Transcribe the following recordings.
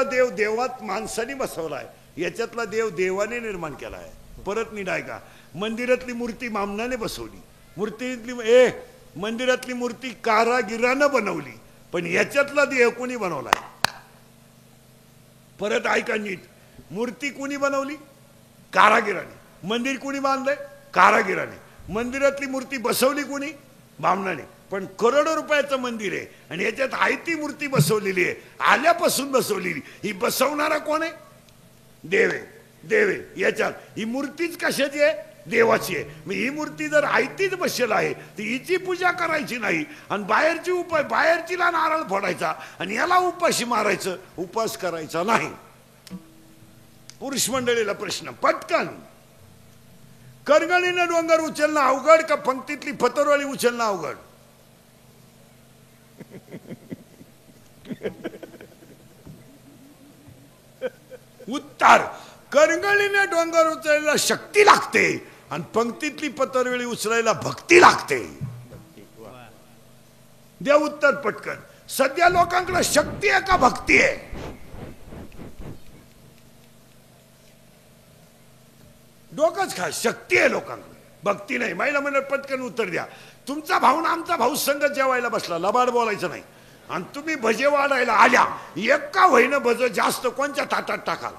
देव देवात माणसाने बसवलाय, याच्यातला देव देवाने निर्माण केलाय. परत नीट ऐका, मंदिरातली मूर्ती मामनाने बसवली, मंदिरातली मूर्ती कारागिरानं बनवली, पण याच्यातला देव कोणी बनवलाय? परत ऐका नीट, मूर्ती कोणी बनवली? कारागिराने. मंदिर कोणी बांधलंय? कारागिराने. मंदिरातली मूर्ती बसवली कोणी? बामणाने. पण करोडो रुपयाचं मंदिर आहे आणि याच्यात आयती मूर्ती बसवलेली आहे, आल्यापासून बसवलेली. ही बसवणारा कोण आहे? देव आहे. देव आहे. याच्यात ही मूर्तीच कशाची आहे? देवाची आहे. मग ही मूर्ती जर आयतीच बसेल आहे तर हिची पूजा करायची नाही आणि बाहेरचीला नारळ फोडायचा आणि याला उपाशी मारायचं, उपास करायचा नाही. पुरुष मंडळीला प्रश्न पटकन, करगणीनं डोंगर उचलणं अवघड का पंक्तीतली पतरवळी उचलणं अवघड? उत्तर, करगणीने डोंगर उचलायला शक्ती लागते आणि पंक्तीतली पतरवेळी उचलायला भक्ती लागते. द्या उत्तर पटकन. सध्या लोकांकडे शक्ती आहे का भक्ती आहे? डोकंच खा. शक्ती आहे लोकांकडे, भक्ती नाही. महिला म्हणत पटकन उत्तर द्या. तुमचा भाऊ ना आमचा भाऊ संघ जेवायला बसला, लबाड बोलायचं नाही, आणि तुम्ही भजे वाढायला आल्या, एका वहीनं भज जास्त कोणत्या ताटात टाकाल?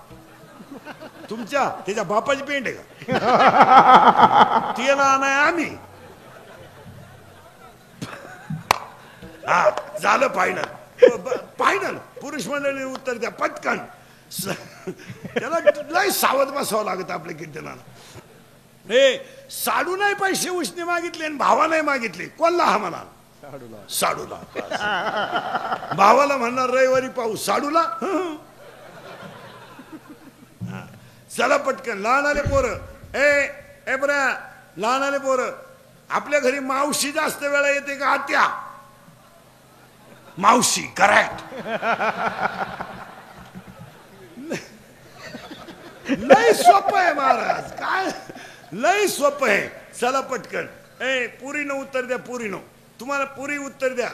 तुमच्या त्याच्या बापाची पेंड आहे का? तिला नाही आम्ही. हा झालं फायनल. फायनल. पुरुष मंडळीने उत्तर द्या पटकन. त्याला लय सावध बसावं लागत आपल्या कीर्तनाला. हे साडू नाही पैसे उसने मागितले आणि भावा नाही मागितले, कोणला हा म्हणाल? साडूला. भावाला म्हणणार रविवारी पाहू, साडूला चला पटकन. लहान आले पोरं, ए बऱ्या लहान आले पोरं, आपल्या घरी मावशी जास्त वेळा येते का आत्या? मावशी. करेक्ट. लय सोपं आहे महाराज, काय लय सोपं आहे. चला पटकन. पुरीनं उत्तर द्या. पुरीनं तुम्हाला पुरी उत्तर द्या.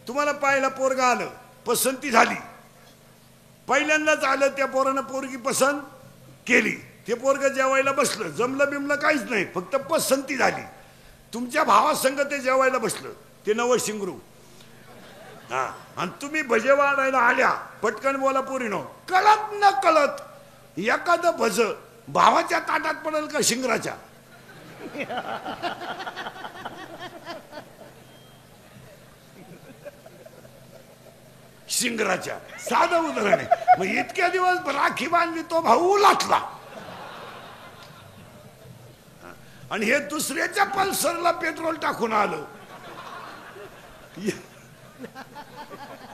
तुम्हाला पाहिला पोरगा आलं, पसंती झाली, पहिल्यांदाच आलं, त्या पोरानं पोरगी पसंत केली, ते पोरग जेवायला बसलं, जमलं बिमलं काहीच नाही, फक्त पसंती झाली. तुमच्या भावासंग ते जेवायला बसलं, ते नवं शिंगरू. हा, आणि तुम्ही भजे वाढायला आल्या, पटकन बोला पोरीनो. कळत न कळत एखादं भज भावाच्या ताटात पडेल का शिंगराच्या? शिंगराच्या. साधं उदाहरण आहे. मग इतक्या दिवस राखी बांधली, तो भाऊ लाटला, आणि हे दुसऱ्याच्या पल्सरला पेट्रोल टाकून आलं.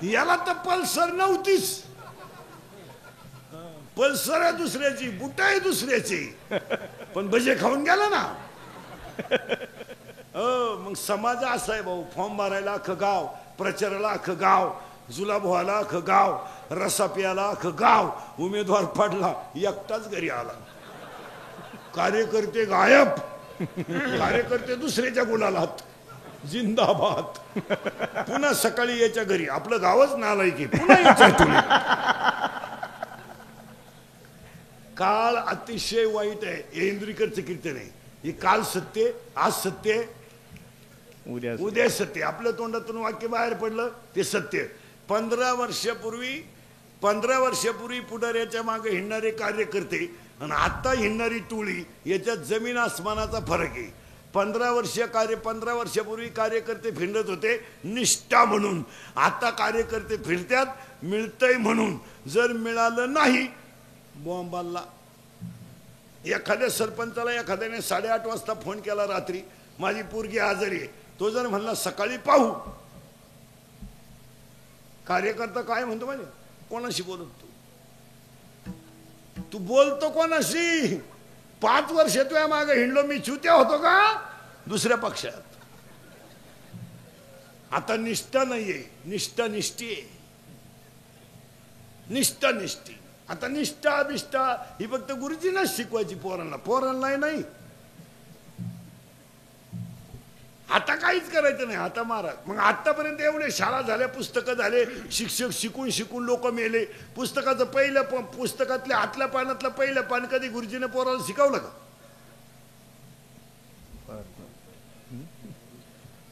याला तर पल्सर नव्हतीच, पल्सर आहे दुसऱ्याची, बुट आहे दुसऱ्याची, पण भजे खाऊन गेला ना. मग समाज असा आहे भाऊ. फॉर्म भरायला अख्खं गाव, प्रचाराला अख्खं गाव, जुलाब व्हायला अख्खं गाव, रसा प्यायला अख्खं गाव, उमेदवार पडला, एकटाच घरी आला. कार्यकर्ते गायब, कार्यकर्ते दुसऱ्याच्या गुलालात, जिंदाबाद. पुन्हा सकाळी याच्या घरी, आपलं गावच नालायकी, पुन्हा याच्या. काळ अतिशय वाईट आहे. हे इंद्रिकरचं कीर्तन आहे. हे काल सत्य, आज सत्य, उद्या सत्य. आपल्या तोंडातून वाक्य बाहेर पडलं ते सत्य. 15 वर्षापूर्वी पुढाऱ्याच्या मागे हिंडणारे कार्यकर्ते आणि आता हिंडणारी टोळी, याच्यात जमीन आसमानाचा फरक आहे. 15 वर्षापूर्वी कार्यकर्ते फिरत होते निष्ठा म्हणून, आता कार्यकर्ते फिरतात मिळतंय म्हणून. जर मिळालं नाही, बॉम्बाला. एखाद्या सरपंचाला एखाद्याने 8:30 वाजता फोन केला रात्री, माझी पोरगी आजारी आहे, तो जर म्हणला सकाळी पाहू, कार्यकर्ता काय म्हणतो माहिती? कोणाशी बोलत तू बोलतो कोणाशी? 5 वर्ष तुझ्या मागे हिंडलो मी, चुत्या होतो का दुसऱ्या पक्षात? आता निष्ठा नाहीये, निष्ठा निष्ठी आहे, निष्ठा निष्ठी. आता निष्ठा बिष्ठा ही फक्त गुरुजींनाच शिकवायची पोरांना, पोरांना नाही. आता काहीच करायचं नाही. आता महाराज मग आतापर्यंत एवढे शाळा झाल्या, पुस्तकं झाले, शिक्षक शिकून शिकून लोक मेले. पुस्तकाचं पहिलं पुस्तकातल्या आतल्या पानातलं पहिलं पान कधी गुरुजीने पोराला शिकवलं का?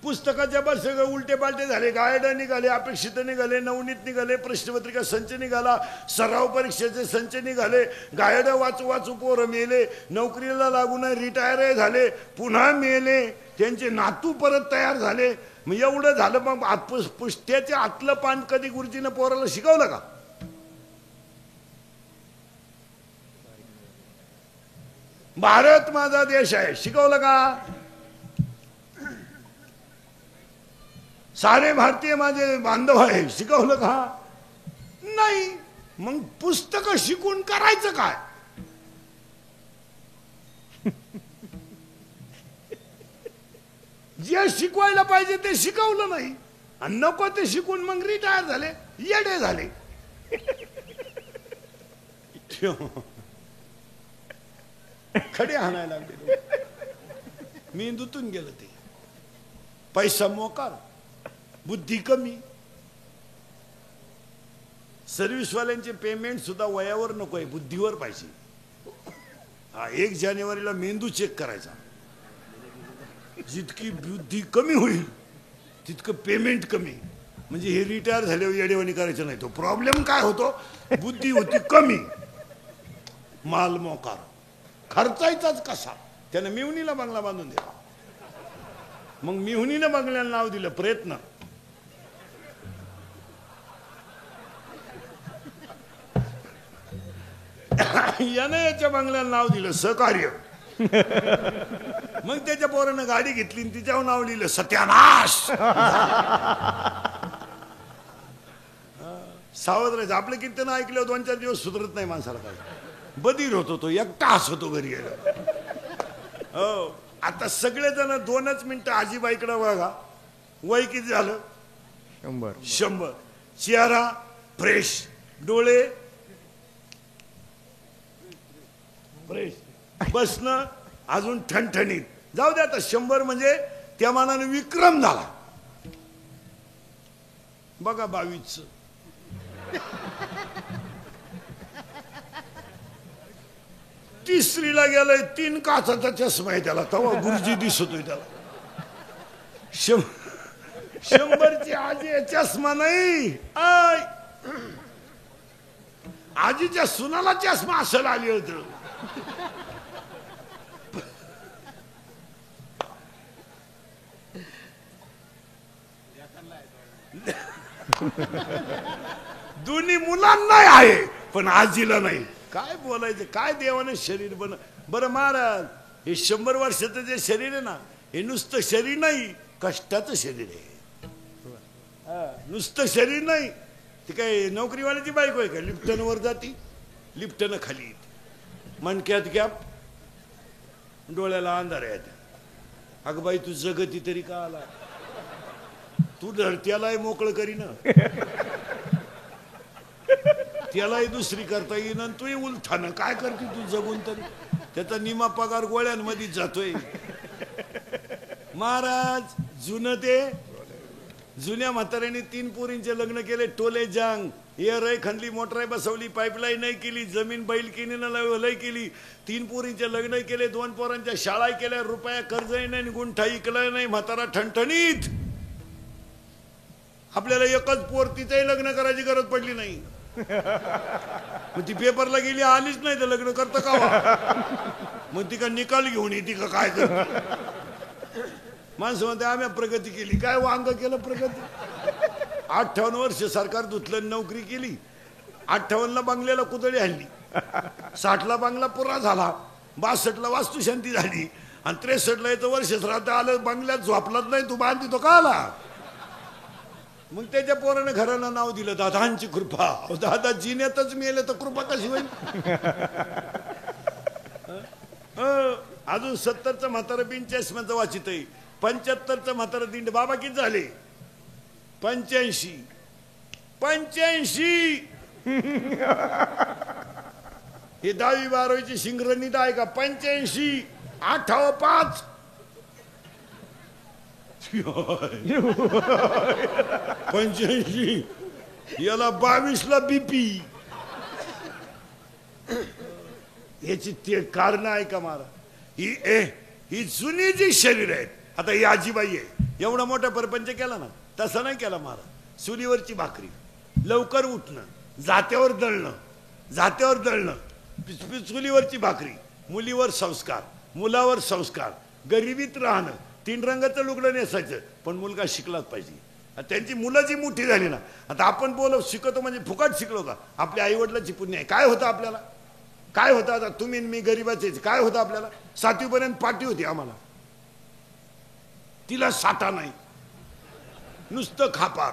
पुस्तकाच्या बस सगळे उलटे पालटे झाले, गायड निघाले, अपेक्षित निघाले, नवनीत निघाले, प्रश्नपत्रिका संच निघाला, सराव परीक्षेचे संच निघाले, गायड वाचू वाचू पोरं मेले, नोकरीला लागून रिटायर झाले, पुन्हा मेले, त्यांचे नातू परत तयार झाले. मग एवढं झालं, मग पुष्ट्याचे आतलं पान कधी गुरुजीनं पोराला शिकवलं का? भारत माझा देश आहे शिकवलं का? सारे भारतीय माझे बांधव आहे शिकवलं का? नाही. मग पुस्तकं शिकून करायचं काय? जे शिकवायला पाहिजे ते शिकवलं नाही, आणि नको ते शिकून मग रिटायर झाले, येडे झाले. खडे हाणायला लागले, मेंदूतून गेलं ते. पैसा मोकार, बुद्धी कमी. सर्व्हिसवाल्यांचे पेमेंट सुद्धा वयावर नकोय, बुद्धीवर पाहिजे. 1 जानेवारीला मेंदू चेक करायचा, जितकी बुद्धी कमी होईल तितकं पेमेंट कमी. म्हणजे हे रिटायर झाल्यावर येडेवाणी करायचं नाही. तो प्रॉब्लेम काय होतो, बुद्धी होती कमी, माल मोकार, खर्चायचाच कसा. त्यानं मिवणीला बंगला बांधून दिला. मग मिहुनीनं बंगल्याला नाव दिलं प्रयत्न. यानं याच्या बंगल्याला नाव दिलं सहकार्य. मग त्याच्या पोरानं गाडी घेतली आणि तिच्यावर नाव लिहिलं सत्यानाश. सावध राहायचं. आपलं कीर्तन ऐकलं 2-4 दिवस सुधरत नाही माणसाला. काय बधीर होतो तो, एकटा हसतो घरी गेला. हो, आता सगळेजण 2च मिनिटं आजीबाईकडे बघा. वय किती झालं? 100. चेहरा फ्रेश, डोळे फ्रेश, बसणं अजून ठणठणीत. जाऊ दे आता 100 म्हणजे त्या मानाने विक्रम झाला. बघा 22. तिसरीला गेलाय, 3 काचाचा चष्मा आहे त्याला, तेव्हा गुरुजी दिसतोय त्याला. 100ची आजी चष्मा नाही, आजीच्या सुनाला चष्मा असेल आली होत. दोन्ही मुलांना आहे पण आजीला नाही. काय बोलायचं, काय देवाने शरीर बरं महाराज. हे 100 वर्षाचं जे शरीर आहे ना, हे नुसतं शरीर नाही, कष्टाचं शरीर आहे. नुसतं शरीर नाही. ती काय नोकरीवाल्याची बायको आहे का? लिफ्टन वर जाती, लिफ्टनं खाली येते, मनक्यात गॅप, डोळ्याला अंधार येते. अगं बाई तू जगती तरी का आला? तू धरत्यालाही मोकळं करीन, त्यालाही दुसरी करता येईन, आणि तूही उलथानं काय करते तू जगून तरी? त्याचा निमा पगार गोळ्यांमध्ये जातोय. महाराज जुनं ते जुन्या म्हाताऱ्याने 3 पोरींचे लग्न केले. टोले जांग, एअर खणली, मोटर बसवली, पाईपलाईन नाही केली, जमीन बैल किनीनं लय केली. 3 पोरींचे लग्न केले, 2 पोरांच्या शाळा केल्या, रुपया कर्जही नाही, गुंठा इकला नाही, म्हातारा ठणठणीत. आपल्याला एकच पोर, तिचंही लग्न करायची गरज पडली नाही. मग ती पेपरला गेली, आलीच नाही तर लग्न करतं का? मग ती का निकाल घेऊन येते का काय करते? माणसं म्हणते आम्ही प्रगती केली. काय वांग केलं प्रगती? 58 वर्ष सरकार धुतलं, नोकरी केली. 58ला बंगल्याला कुदळी हल्ली, 60ला बंगला पुरा झाला, 62ला वास्तुशांती झाली, आणि 63ला येतं वर्ष श्राद्ध आलं, बंगल्यात झोपलाच नाही, तू बांधतो तो का आला? मग त्याच्या पोराने घराला नाव दिलं दादांची कृपा. दादा जिन्यातच मेले तर कृपा कशी होईल? अजून 70चं म्हातारा बिन चष्म्याचं वाचित आहे. 75चं म्हातारा दिंड. बाबा किती झाले? 85. हे 10वी 12वीची शिंगरणीत आहे का? 85. 8 5 85 याला 22ला बीपी. याची ते कारण आहे का मारा? ही जुनी जी शरीर आहेत. आता ही आजीबाई आहे, एवढा मोठा परपंच केला ना, तसं नाही केला मारा. चुलीवरची भाकरी, लवकर उठणं, जात्यावर दळणं, चुलीवरची भाकरी, मुलीवर संस्कार, मुलावर संस्कार, गरिबीत राहणं, 3 रंगाचं लुगडं नेसायचं, पण मुलगा शिकलाच पाहिजे. त्यांची मुलं जी मोठी झाली ना, आता आपण शिकवतो म्हणजे फुकट शिकलो का? आपल्या आई वडिलांची पुण्य आहे. काय होतं आपल्याला? काय होतं? आता तुम्ही मी गरीबाचे काय होतं आपल्याला? 7वी पर्यंत पाटी होती आम्हाला, तिला साठा नाही, नुसतं खापार.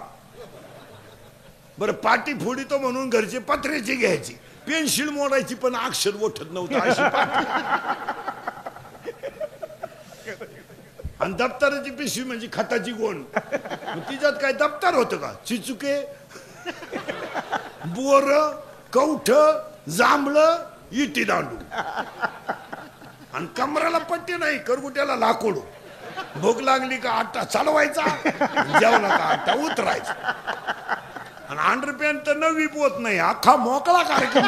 बरं, पाटी फोडितो म्हणून घरचे पत्र्याची घ्यायची, पेन्शिल मोडायची, पण अक्षर ओठत नव्हतं अशी पाटी. आणि दप्तराची पिशवी म्हणजे खताची गोण. तिच्यात काय दप्तर होतं का? चिचुके, बोर, कवठ, जांभळं, इटी दांडू, आणि कमराला पट्टी नाही, करगुट्याला लाकूड. भूक लागली का आटा चालवायचा, जेवला का आटा उतरायचा. आणि अंडरपॅन्ट तर नवी पोत नाही, अख्खा मोकळा कार्यक्रम.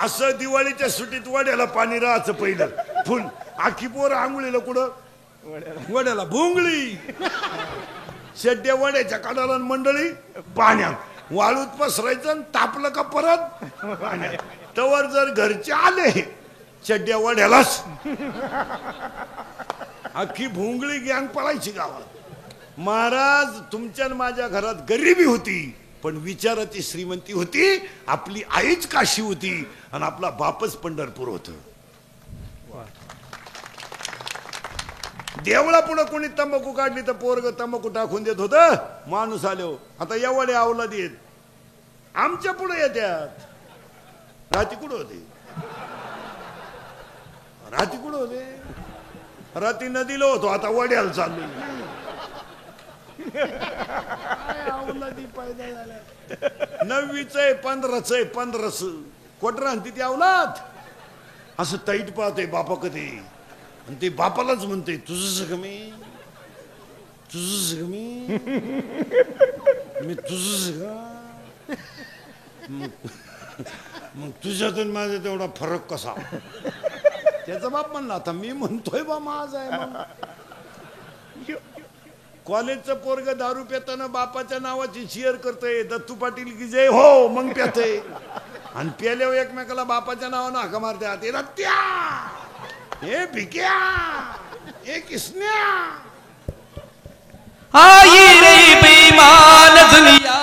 असं दिवाळीच्या सुट्टीत वड्याला पाणी राहायचं पहिलं फुल. आखी पोर आंघोळीला कुठं? वड्याला भोंगळी, शेड्या वड्याच्या काढाला, मंडळी पाण्यात, वाळूत पसरायचं, तापलं का परत पाण्यात. तवर जर घरचे आले चड्ड्या वड्यालाच, अख्खी भोंगळी गँग पळायची गावात. महाराज, तुमच्या माझ्या घरात गरिबी होती, पण विचाराची श्रीमंती होती. आपली आईच काशी होती आणि आपला बापच पंढरपूर होत. देवळा पुढे कोणी तंबाखू काढली तर पोरग तंबाखू टाकून देत होत. माणूस आलो, आता एवढे अवलाद येत आमच्या पुढे येत्यात. राती कुठं होते? राती नदीला होतो, आता वड्याला चाललो. अवलादी पैदा झाल्या. 9वीच आहे, 15च कोटर आणते ती अवलाद. असं तैट पाहतोय बापा कधी, आणि ते बापालाच म्हणते तुझं कमी, मी तुझं. मग तुझ्यातून माझा तेवढा फरक कसा? त्याचा बाप म्हणला, आता मी म्हणतोय बा माझा आहे. कॉलेजचं पोरग दारू पेताना बापाच्या नावाची शेअर करतोय, दत्तू पाटील की जय हो, मग प्यातय. आणि प्याल्यावर एकमेकाला बापाच्या नावानं हाका मारतात, हे रत्या, हे भिक्या, हे किसन्या. आई रे बेईमान दुनिया,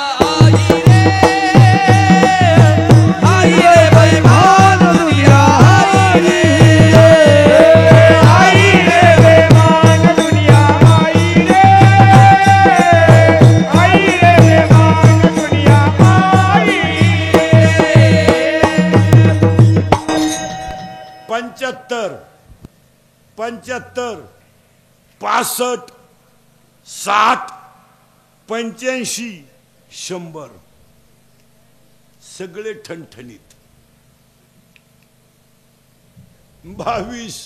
आई रे बेईमान दुनिया, पंच्याहत्तर, 65, 60, 85, 100 सगळे ठणठणीत. 22,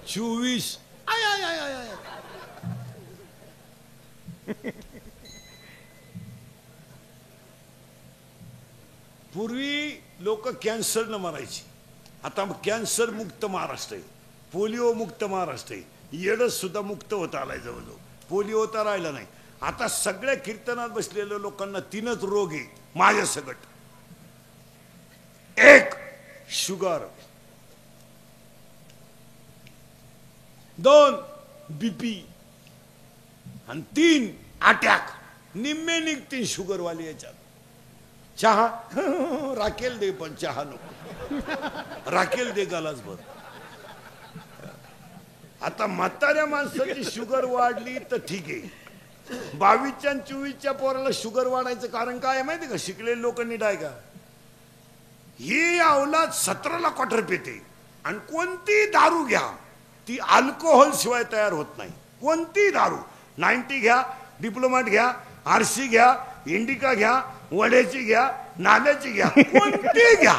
24. I I I I. पूर्वी लोक कॅन्सर न मरायची, आता कॅन्सर मुक्त महाराष्ट्र आहे, पोलिओ मुक्त महाराष्ट्र आहे. येडस सुद्धा मुक्त होता आलाय जवळजवळ, पोलिओ होता राहिला नाही. आता सगळ्या कीर्तनात बसलेल्या लोकांना 3च रोग आहे माझ्या सकट. 1 शुगर, 2 बीपी, आणि 3 अटॅक. निम्मे निघतील शुगरवाली याच्यात. चहा राखेल दे, पण चहा नको, राखेल दे गलास भर. आता म्हाताऱ्या माणसाची शुगर वाढली तर ठीक आहे. 22च्या आणि 24च्या पोराला शुगर वाढायचं कारण काय माहिती का? शिकलेले लोक नीट आहे का? ही अवलाद 17ला क्वार्टर पेते, आणि कोणती दारू घ्या ती अल्कोहोल शिवाय तयार होत नाही. कोणती दारू, 90 घ्या, डिप्लोमॅट घ्या, आरसी घ्या, इंडिका घ्या, वड्याची घ्या, नाल्याची घ्या, कोणती घ्या,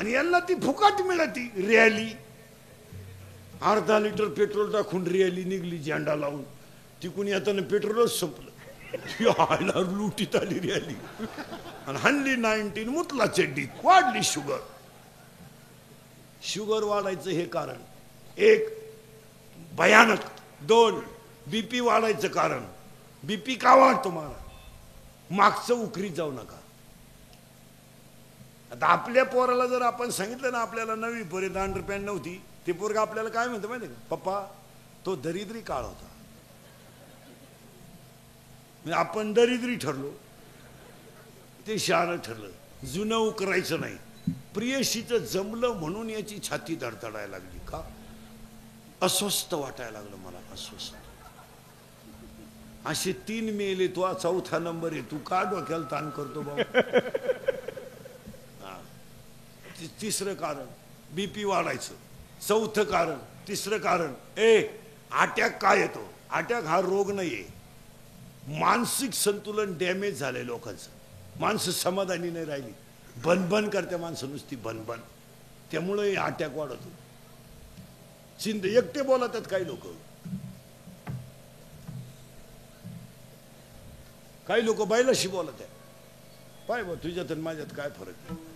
आणि यांना ती फुकट मिळती रॅली. अर्धा लिटर पेट्रोल टाकून रॅली निघली झेंडा लावून. तिकून येताना पेट्रोलच संपलं. आयला लुटीत आली रॅली आणि हल्ली 19 मुतला चड्डीत वाढली शुगर. शुगर वाढायचं हे कारण एक भयानक. 2 बीपी वाढायचं कारण. बीपी का वाढतो मला? मागचं उकरीत जाऊ नका. आता आपल्या पोराला जर आपण सांगितलं ना आपल्याला 9वी पर्यंत अंडरपॅन्ट नव्हती, ते पोरग आपल्याला काय म्हणतं माहिती का? पप्पा तो दरिद्री काळ होता. आपण दरिद्री ठरलो, ते शहाणं ठरलं. जुनं उकरायचं नाही. प्रियशीचं जमलं म्हणून याची छाती धडधडायला लागली. का? अस्वस्थ वाटायला लागलं मला, अस्वस्थ. असे 3 मेले, तो 4था नंबर आहे. तू का डोक्याला ताण करतो बाबा? तिसरं कारण बीपी वाढायचं. 4थं कारण, तिसरं कारण अटॅक. काय येतो? अटॅक हा रोग नाहीये, मानसिक संतुलन डॅमेज झालंय लोकांचं. माणसं समाधानी नाही राहिली, बनबन करते माणसं नुसती बनबन. त्यामुळे अटॅक वाढतो. एकटे बोलतात काही लोक. काही लोक बैलाशी बोलत आहे. पाय बा तुझ्यात आणि माझ्यात काय फरक आहे.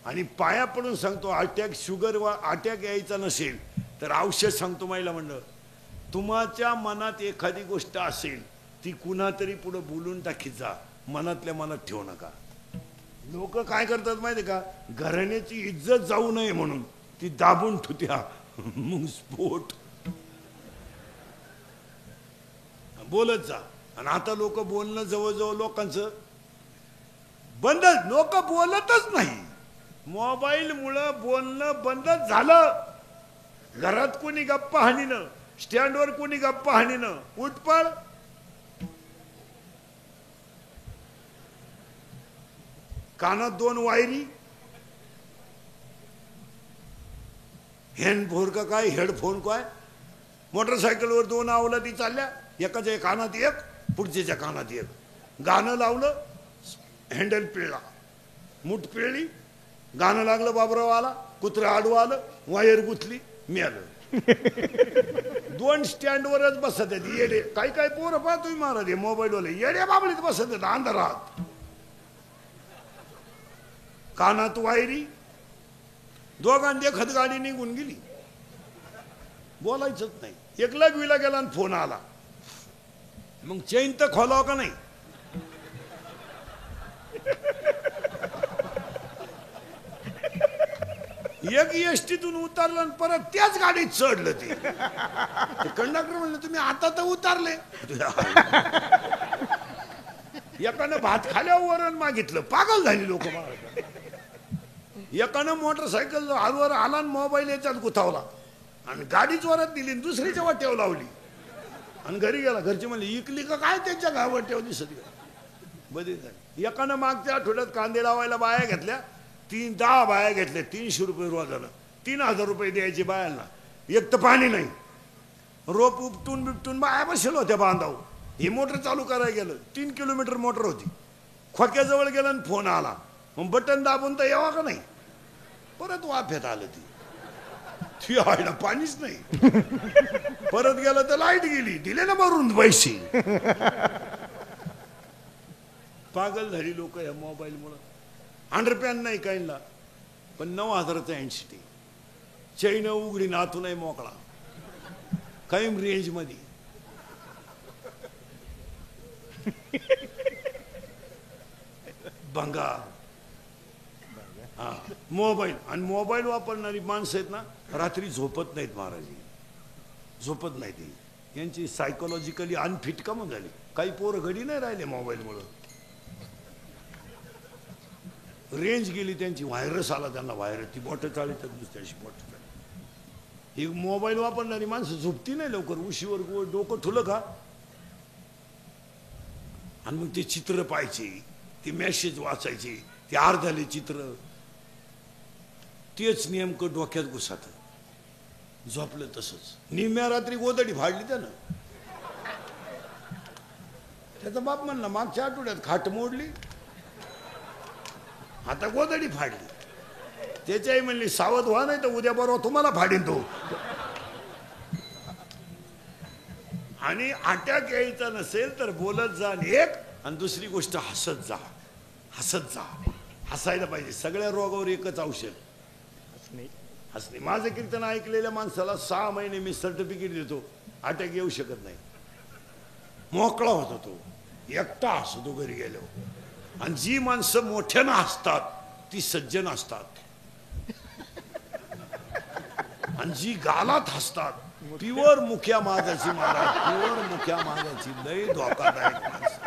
आणि पाया पडून सांगतो, अटॅक शुगर वा अटॅक यायचा नसेल तर औषध सांगतो महिला मंडळ. तुमच्या मनात एखादी गोष्ट असेल ती कुणा तरी पुढे बोलून टाकीत जा, मनातल्या मनात ठेवू नका. लोक काय करतात माहिती का? घराण्याची इज्जत जाऊ नये म्हणून ती दाबून ठेवत्या, मग स्फोट. बोलत जा. आणि आता लोक बोलणं जवळजवळ लोकांचं बंद. लोक बोलतच नाही. मोबाईल मुळे बोलणं बंदच झालं. घरात कोणी गप्पा हाणीनं, स्टँडवर कोणी गप्पा हाणीनं, उठपळ. कानात 2 वायरी. हँडफोन का काय, हेडफोन काय. मोटरसायकलवर 2 अवलादी चालल्या, एकाच्या कानात एक, पुढच्याच्या कानात एक. गाणं लावलं, हँडल पिळला, मूठ पिळली. गाणं लागलं, बाबराव आला, कुत्रा आडवं आलं, वायर गुथली, मी आलं. 2 स्टँडवरच बसत आहेत येडे. काही काही पोरं पहा तुम्ही महाराज मोबाईलवाले येड्या बाबळीत बसत आहेत अंधारात. कानात वायरी. दोघांनी एखाद गाडी निघून गेली, बोलायचंच नाही. 1ला गेला आणि फोन आला. मग चैन तर खोलाव का नाही? एक एसटीतून उतरलं आणि परत त्याच गाडीत चढलं. ते कंडक्टर म्हणलं तुम्ही आता तर उतरले. एकानं भात खाल्यावर वरण मागितलं. पागल झाली लोक. एकानं मोटरसायकल आजवर आला आणि मोबाईल याच्यात गुतावला आणि गाडी जोरात दिली, दुसरीच्या वाट्यावर लावली आणि घरी गेला. घरचे म्हणले इकली का काय त्यांच्या गावाट्यावर दिसत बदली झाली. एकानं मागच्या आठवड्यात कांदे लावायला बाया घेतल्या. 10 बाया घेतल्या. 300 रुपये रोजानं. 3000 रुपये द्यायचे बायांना. एक तर पाणी नाही. रोप उपटून बिपटून बाया बसेल होत्या बांधाव. हे मोटर चालू करायला गेलं. 3 किलोमीटर मोटर होती. खोक्याजवळ गेलं आणि फोन आला. मग बटन दाबून तर यावा का नाही? परत वाफ्यात आलं. ती आयला पाणीच नाही. परत गेलं तर लाईट गेली. दिले ना भरून पैसे. पागल झाली लोक या मोबाईल मुळे. अंडरपॅन्ट नाही काहींना, पण 9000चा हँडसिटी. चैन उघडी नातूनही मोकळा. काही रेंज मध्ये. भंगा. हा मोबाईल. आणि मोबाईल वापरणारी माणसं आहेत ना, रात्री झोपत नाहीत महाराज. झोपत नाही ती. यांची सायकोलॉजिकली अनफिट का मग झाली. काही पोरं घडी नाही राहिले मोबाईलमुळं. रेंज गेली त्यांची. व्हायरस आला त्यांना. व्हायरस. ती बोटं चालतात दुसऱ्याशी बोटं चालत. ही मोबाईल वापरणारी माणसं झोपती नाही लवकर. उशीवर डोकं ठुलं का आणि मग ते चित्र पाहायचे, ते मेसेज वाचायचे, ते अर्धाले चित्र. तेच नेमकं डोक्यात घुसात. झोपलं तसंच. निम्म्या रात्री गोदडी फाडली त्यानं. त्याचा बाप म्हणला मागच्या आठवड्यात खाट मोडली, आता गोदडी फाडली. त्याच्याही म्हणली सावध व्हा, नाही तर उद्या बरोबर तुम्हाला फाडीन तो. आणि अटॅक यायचा नसेल तर बोलत जा एक, आणि दुसरी गोष्ट हसत जा. हसत जा, हसायला पाहिजे. सगळ्या रोगावर एकच औषध, हसणे. माझं कीर्तन ऐकलेल्या माणसाला 6 महिने मी सर्टिफिकेट देतो, अटॅक येऊ शकत नाही. मोकळा होतो तो, एकटा हसतो घरी गेलो. आणि जी माणसं मोठ्यानं हसतात ती सज्जन असतात, आणि जी गालात हसतात प्युअर मुख्या माझाची महाराज, प्युअर मुख्या माझाची लय धोकादायक माणसं.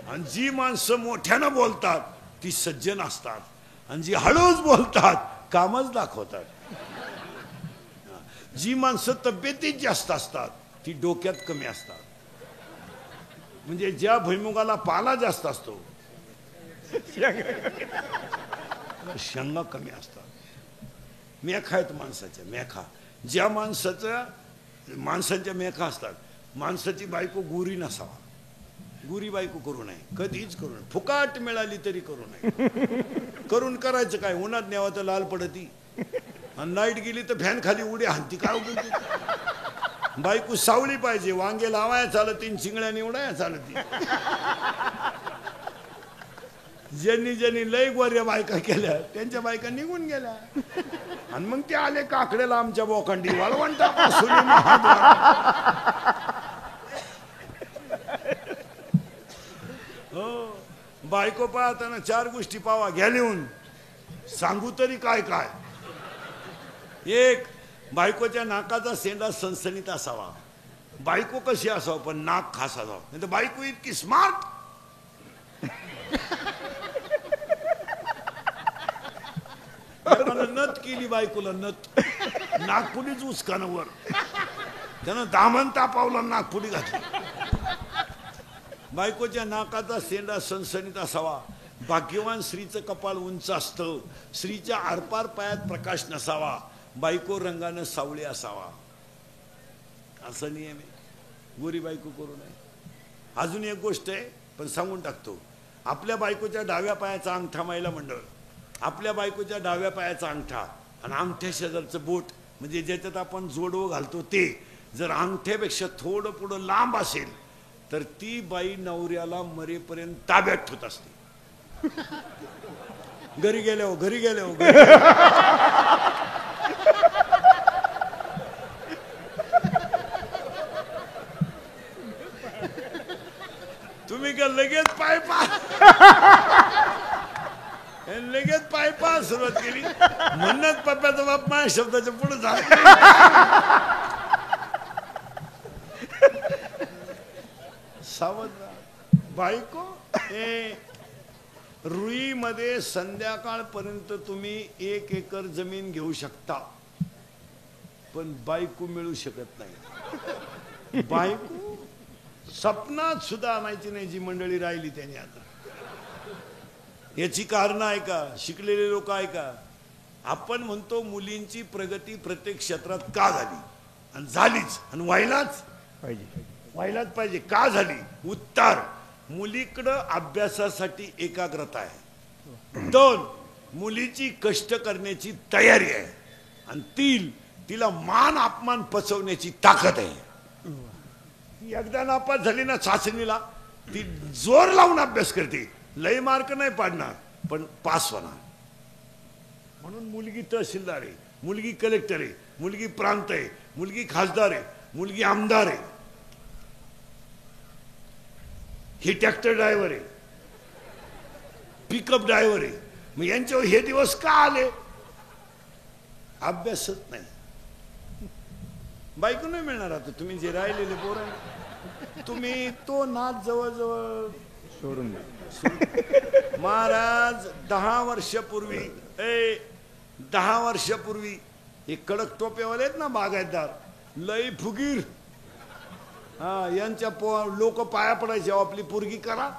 आणि जी माणसं मोठ्यानं बोलतात ती सज्जन असतात, आणि जी हळूच बोलतात कामच दाखवतात. जी माणसं तब्येतीत जास्त असतात ती डोक्यात कमी असतात. म्हणजे ज्या भुईमुगाला पाला जास्त असतो शेंगा कमी असतात. मेखा आहेत माणसाच्या, मेखा. ज्या माणसाच्या मेखा असतात. माणसाची बायको गोरी नसावा, गोरी बायको करू नये, कधीच करू नये. फुकाट मिळाली तरी करू नये. करून करायचं काय, उन्हात न्यावं तर लाल पडती, आणि लाईट गेली तर फॅन खाली उडी हाणती. काय उपयोग. बायको सावली पाहिजे, वांगे लावाया चालती, चिंगळ्या निवडाया चालती. ज्यांनी लय गोऱ्या बायका केल्या त्यांच्या बायका निघून गेल्या, आणि मग ते आले काकड्याला आमच्या बोखंडी वाळवंटापासून. हो, बायको पाहताना 4 गोष्टी पावा घ्या लिहून. सांगू तरी काय काय. 1, बायकोच्या नाकाचा शेंडा सणसणीत असावा. बायको कशी असावं पण नाक खास असावं, नाही तर बायको इतकी स्मार्ट. नथ केली बायकोला, नथ नागपुडीच उचकानावर, त्यानं दामन तापावला, नागपुडी घातली. बायकोच्या नाकाचा शेंडा सणसणीत असावा. भाग्यवान स्त्रीचं कपाळ उंच असतं. स्त्रीच्या आरपार पायात प्रकाश नसावा. बायको रंगानं सावळी असावा. असं नियम आहे. गोरी बायको करू नये. अजून एक गोष्ट आहे पण सांगून टाकतो. आपल्या बायकोच्या डाव्या पायाचा अंगठा, महिला मंडळ, आपल्या बायकोच्या डाव्या पायाचा अंगठा आणि अंगठ्या शेजारचं बोट, म्हणजे ज्याच्यात आपण जोडवं घालतो ते, जर अंगठ्यापेक्षा थोडं पुढं लांब असेल तर ती बाई नवऱ्याला मरेपर्यंत ताब्यात ठेवत असते. घरी गेल्यावर तुम्ही का लगेच लगेच पाय सुरुवात केली. म्हणत पप्प्याचा बाप माझ्या शब्दाच्या पुढे झाला. सावध बायको. रुईमध्ये संध्याकाळपर्यंत तुम्ही 1 एकर जमीन घेऊ शकता, पण बायको मिळू शकत नाही. बायको सपनात सुद्धा आणायची नाही जी मंडळी राहिली त्याने. आता याची कारण आहे का, शिकलेले लोक आहे का. आपण म्हणतो मुलींची प्रगती प्रत्येक क्षेत्रात का झाली, आणि झालीच, आणि व्हायलाच पाहिजे. का झाली. उत्तर, मुलीकडं अभ्यासासाठी एकाग्रता आहे. 2, मुलीची कष्ट करण्याची तयारी आहे. आणि तिला मान अपमान पचवण्याची ताकद आहे. एकदा नापास झाली ना चाचणीला, ती जोर लावून अभ्यास करते. लय मार्क नाही पाडणार पण पास होणार. म्हणून मुलगी तहसीलदार आहे, मुलगी कलेक्टर आहे, मुलगी प्रांत आहे, मुलगी खासदार आहे, मुलगी आमदार आहे, ही ट्रॅक्टर ड्रायव्हर आहे, पिकअप ड्रायव्हर आहे. मग यांच्यावर हे दिवस का आले. अभ्यासच नाही. बायको नाही मिळणार. आता तुम्ही जे राहिलेले पोरं, तुम्ही तो नाच जवळजवळ सोडून द्या. महाराज 10 वर्षापूर्वी हे कडक टोप्यावाले आहेत ना बागायतदार, लई फुगीर. यांच्या लोक पाया पडायचे, आपली पोरगी करा.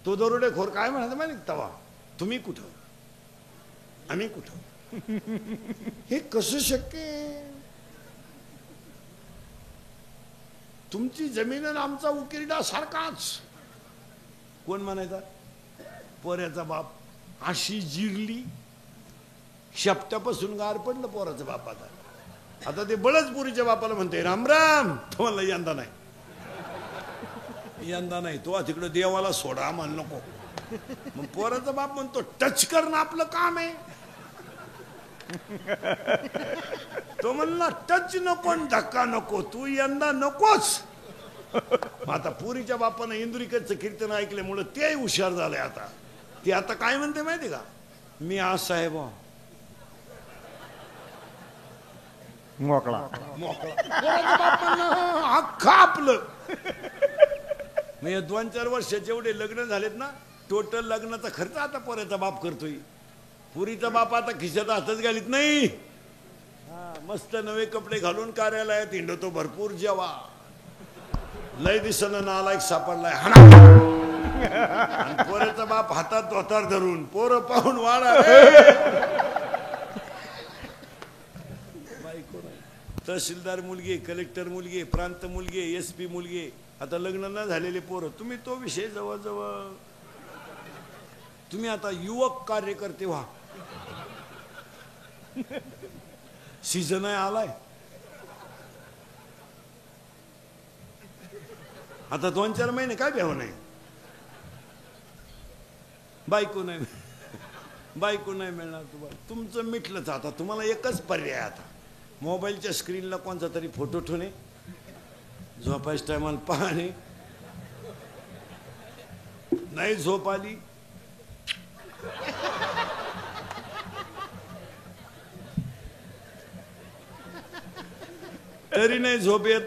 तो दरोडेखोर काय म्हणायचं माहिती तवा, तुम्ही कुठं आम्ही कुठं. हे कसं शक्य आहे. तुमची जमीन आणि आमचा उकिरडा सारखाच. कोण म्हणायचा. पोऱ्याचा बाप अशी जिरली, शपटापासून गार पडलं पोराचं बाप. आता ते बळजपुरीच्या बापाला म्हणते राम राम. तो म्हणला यंदा नाही, यंदा नाही, तो तिकडे देवाला सोडा म्हण नको. मग पोराचा बाप म्हणतो टच करणं आपलं काम आहे. तो म्हणला टच नको, धक्का नको, तू यंदा नकोच. आता पुरीच्या बापानं इंदुरीकरचं कीर्तन ऐकल्यामुळं तेही हुशार झालंय. आता ते आता काय म्हणते माहिती का, मी असं आहे बा मोकळा. अख्खा आपलं. म्हणजे 2-4 वर्षाचे एवढे लग्न झालेत ना, टोटल लग्नाचा खर्च आता पोऱ्याचा बाप करतोय. पुरीचा बाप आता खिशात हातच घालीत नाही. मस्त नवे कपडे घालून कार्यालयात हिंडतो, भरपूर जेवा. लय दिसणं नालायक सापडलाय आणि पोऱ्याचा बाप हातात धोतार धरून पोरं पाहून वाढा. तहसीलदार मुलगी, कलेक्टर मुलगी, प्रांत मुलगी, SP मुलगी, आता लग्न न झालेले पोरं. तुम्ही तो विषय जवळजवळ तुम्ही आता युवक कार्यकर्ते व्हा. सीझन आहे आलाय. आता 2-4 महिने काय भ्याव नाही. बायको नाही, बायको नाही मिळणार तुम्हाला. तुमचं मिटलंच. आता तुम्हाला एकच पर्याय, आता मोबाईलच्या स्क्रीनला कोणता तरी फोटो ठेवणे, झोपायच्या टायमाला पाहणे, नाही झोप आली तरी नाही झोप येत.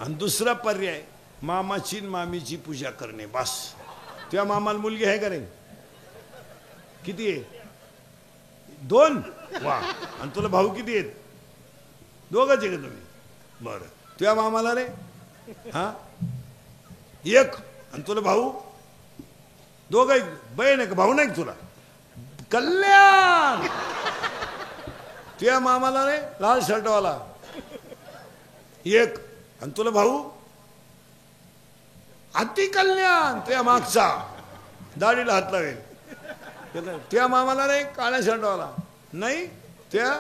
आणि दुसरा पर्याय मामाची मामीची पूजा करणे. बस. तुझ्या मामाला मुलगी आहे का रे? किती आहे? 2. वा. आणि तुला भाऊ किती आहेत? 2च आहे का तुम्ही? बरं. तुझ्या मामाला रे? हा 1. आणि तुला भाऊ 2 आहे. बहीण आहे का? भाऊ नाही तुला? कल्याण. तुझ्या मामाला रे लाल शर्टवाला 1. आणि तुला भाऊ अति कल्याण, तुझ्या मागचा दाढीला हात लावेल. त्या मामाला रे काळ्या शर्टवाला नाही. त्या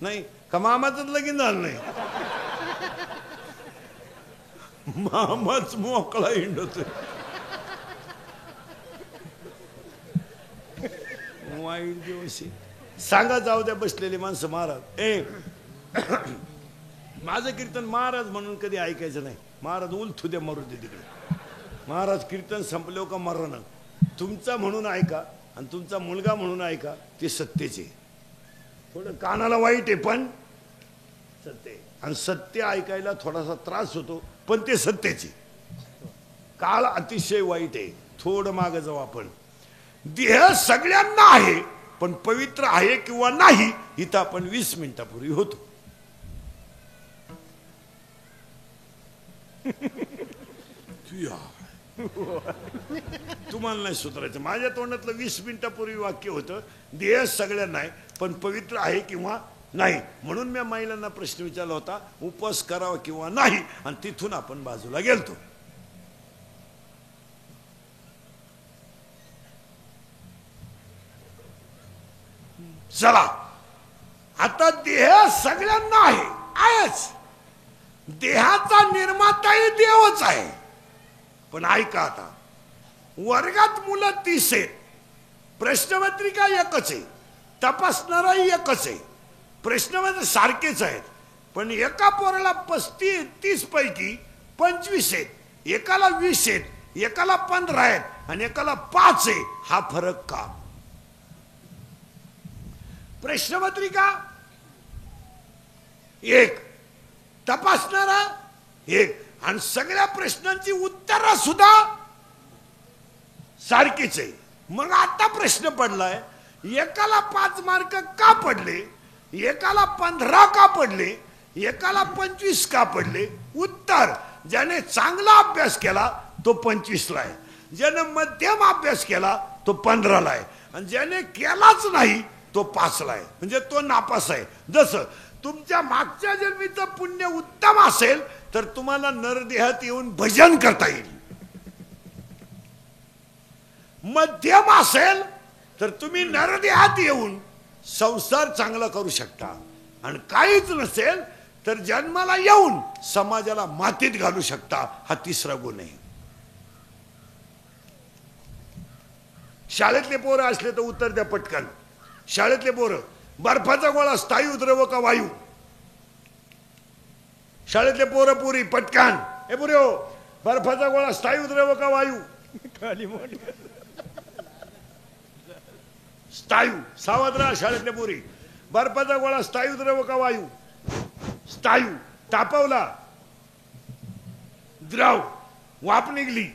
नाही का मामाच लगीन झालं नाही. मामाच मोकळा हिंडतोय. वाईट दिवस सांगा. जाऊ द्या बसलेले माणसं. महाराज माझं कीर्तन महाराज म्हणून कधी ऐकायचं नाही. महाराज उलथू द्या, मरू दे तिकडे. महाराज कीर्तन संपलो का मरण. तुमचा म्हणून ऐका आणि तुमचा मुलगा म्हणून ऐका, ते सत्तेचे. थोडं कानाला वाईट आहे पण सत्य. आणि सत्य ऐकायला थोडासा त्रास होतो पण ते सत्याचे. काळ अतिशय वाईट आहे. थोडं मागं जाऊ आपण. देह सगळ्यांना आहे पण पवित्र आहे किंवा नाही इथं आपण 20 मिनिटापूर्वी होतो. तुम्हाला नाही सुधारायचं. माझ्या तोंडातलं 20 मिनिटापूर्वी वाक्य होतं देह सगळ्यांना आहे पण पवित्र आहे किंवा नाही. म्हणून मी महिलांना प्रश्न विचारला होता उपवास करावा किंवा नाही, आणि तिथून आपण बाजूला गेलतो. चला आता देह सगळ्यांना आहेच. देहाचा निर्माताही देवच आहे. पण ऐका आता, वर्गात मुलं 30 आहेत, प्रश्नपत्रिका एकच आहे, तपासणाराही एकच आहे, प्रश्नपत्र सारखेच आहेत. पण एका पोराला 30 पैकी 25 आहेत, एकाला 20 आहेत, एकाला 15 आहेत आणि एकाला 5 आहे. हा फरक का? प्रश्नपत्रिका एक, तपासणारा एक, आणि सगळ्या प्रश्नांची उत्तर सुद्धा सारखीच आहे. मग आता प्रश्न पडलाय एकाला 5 मार्क का पडले, एकाला 15 का पडले, एकाला 25 का पडले? उत्तर, ज्याने चांगला अभ्यास केला तो 25 ला आहे, ज्याने मध्यम अभ्यास केला तो 15 ला आहे, आणि ज्याने केलाच नाही तो 5 ला आहे. म्हणजे तो नापास आहे. जसं तुमच्या मागच्या जन्मीचं पुण्य उत्तम असेल तर तुम्हाला नरदेहात येऊन भजन करता येईल. मध्यम असेल तर तुम्ही नरदेहात येऊन संसार चांगला करू शकता, आणि काहीच नसेल तर जन्माला येऊन समाजाला मातीत घालू शकता. हा तिसरा गुण आहे. शाळेतले पोरं असले तर उत्तर द्या पटकन. शाळेतले पोरं, बर्फाचा गोळा स्थायू द्रव का वायू? शाळेतले पोरं पुरी पटकन. हे पुरे हो, बर्फाचा गोळा स्थायू द्रव का वायू? स्थायू. सावध राहा शाळेतले पोरी. बर्फाचा गोळा स्थायू द्रव का वायू? स्थायू. तापवला द्रव, वाफ निघली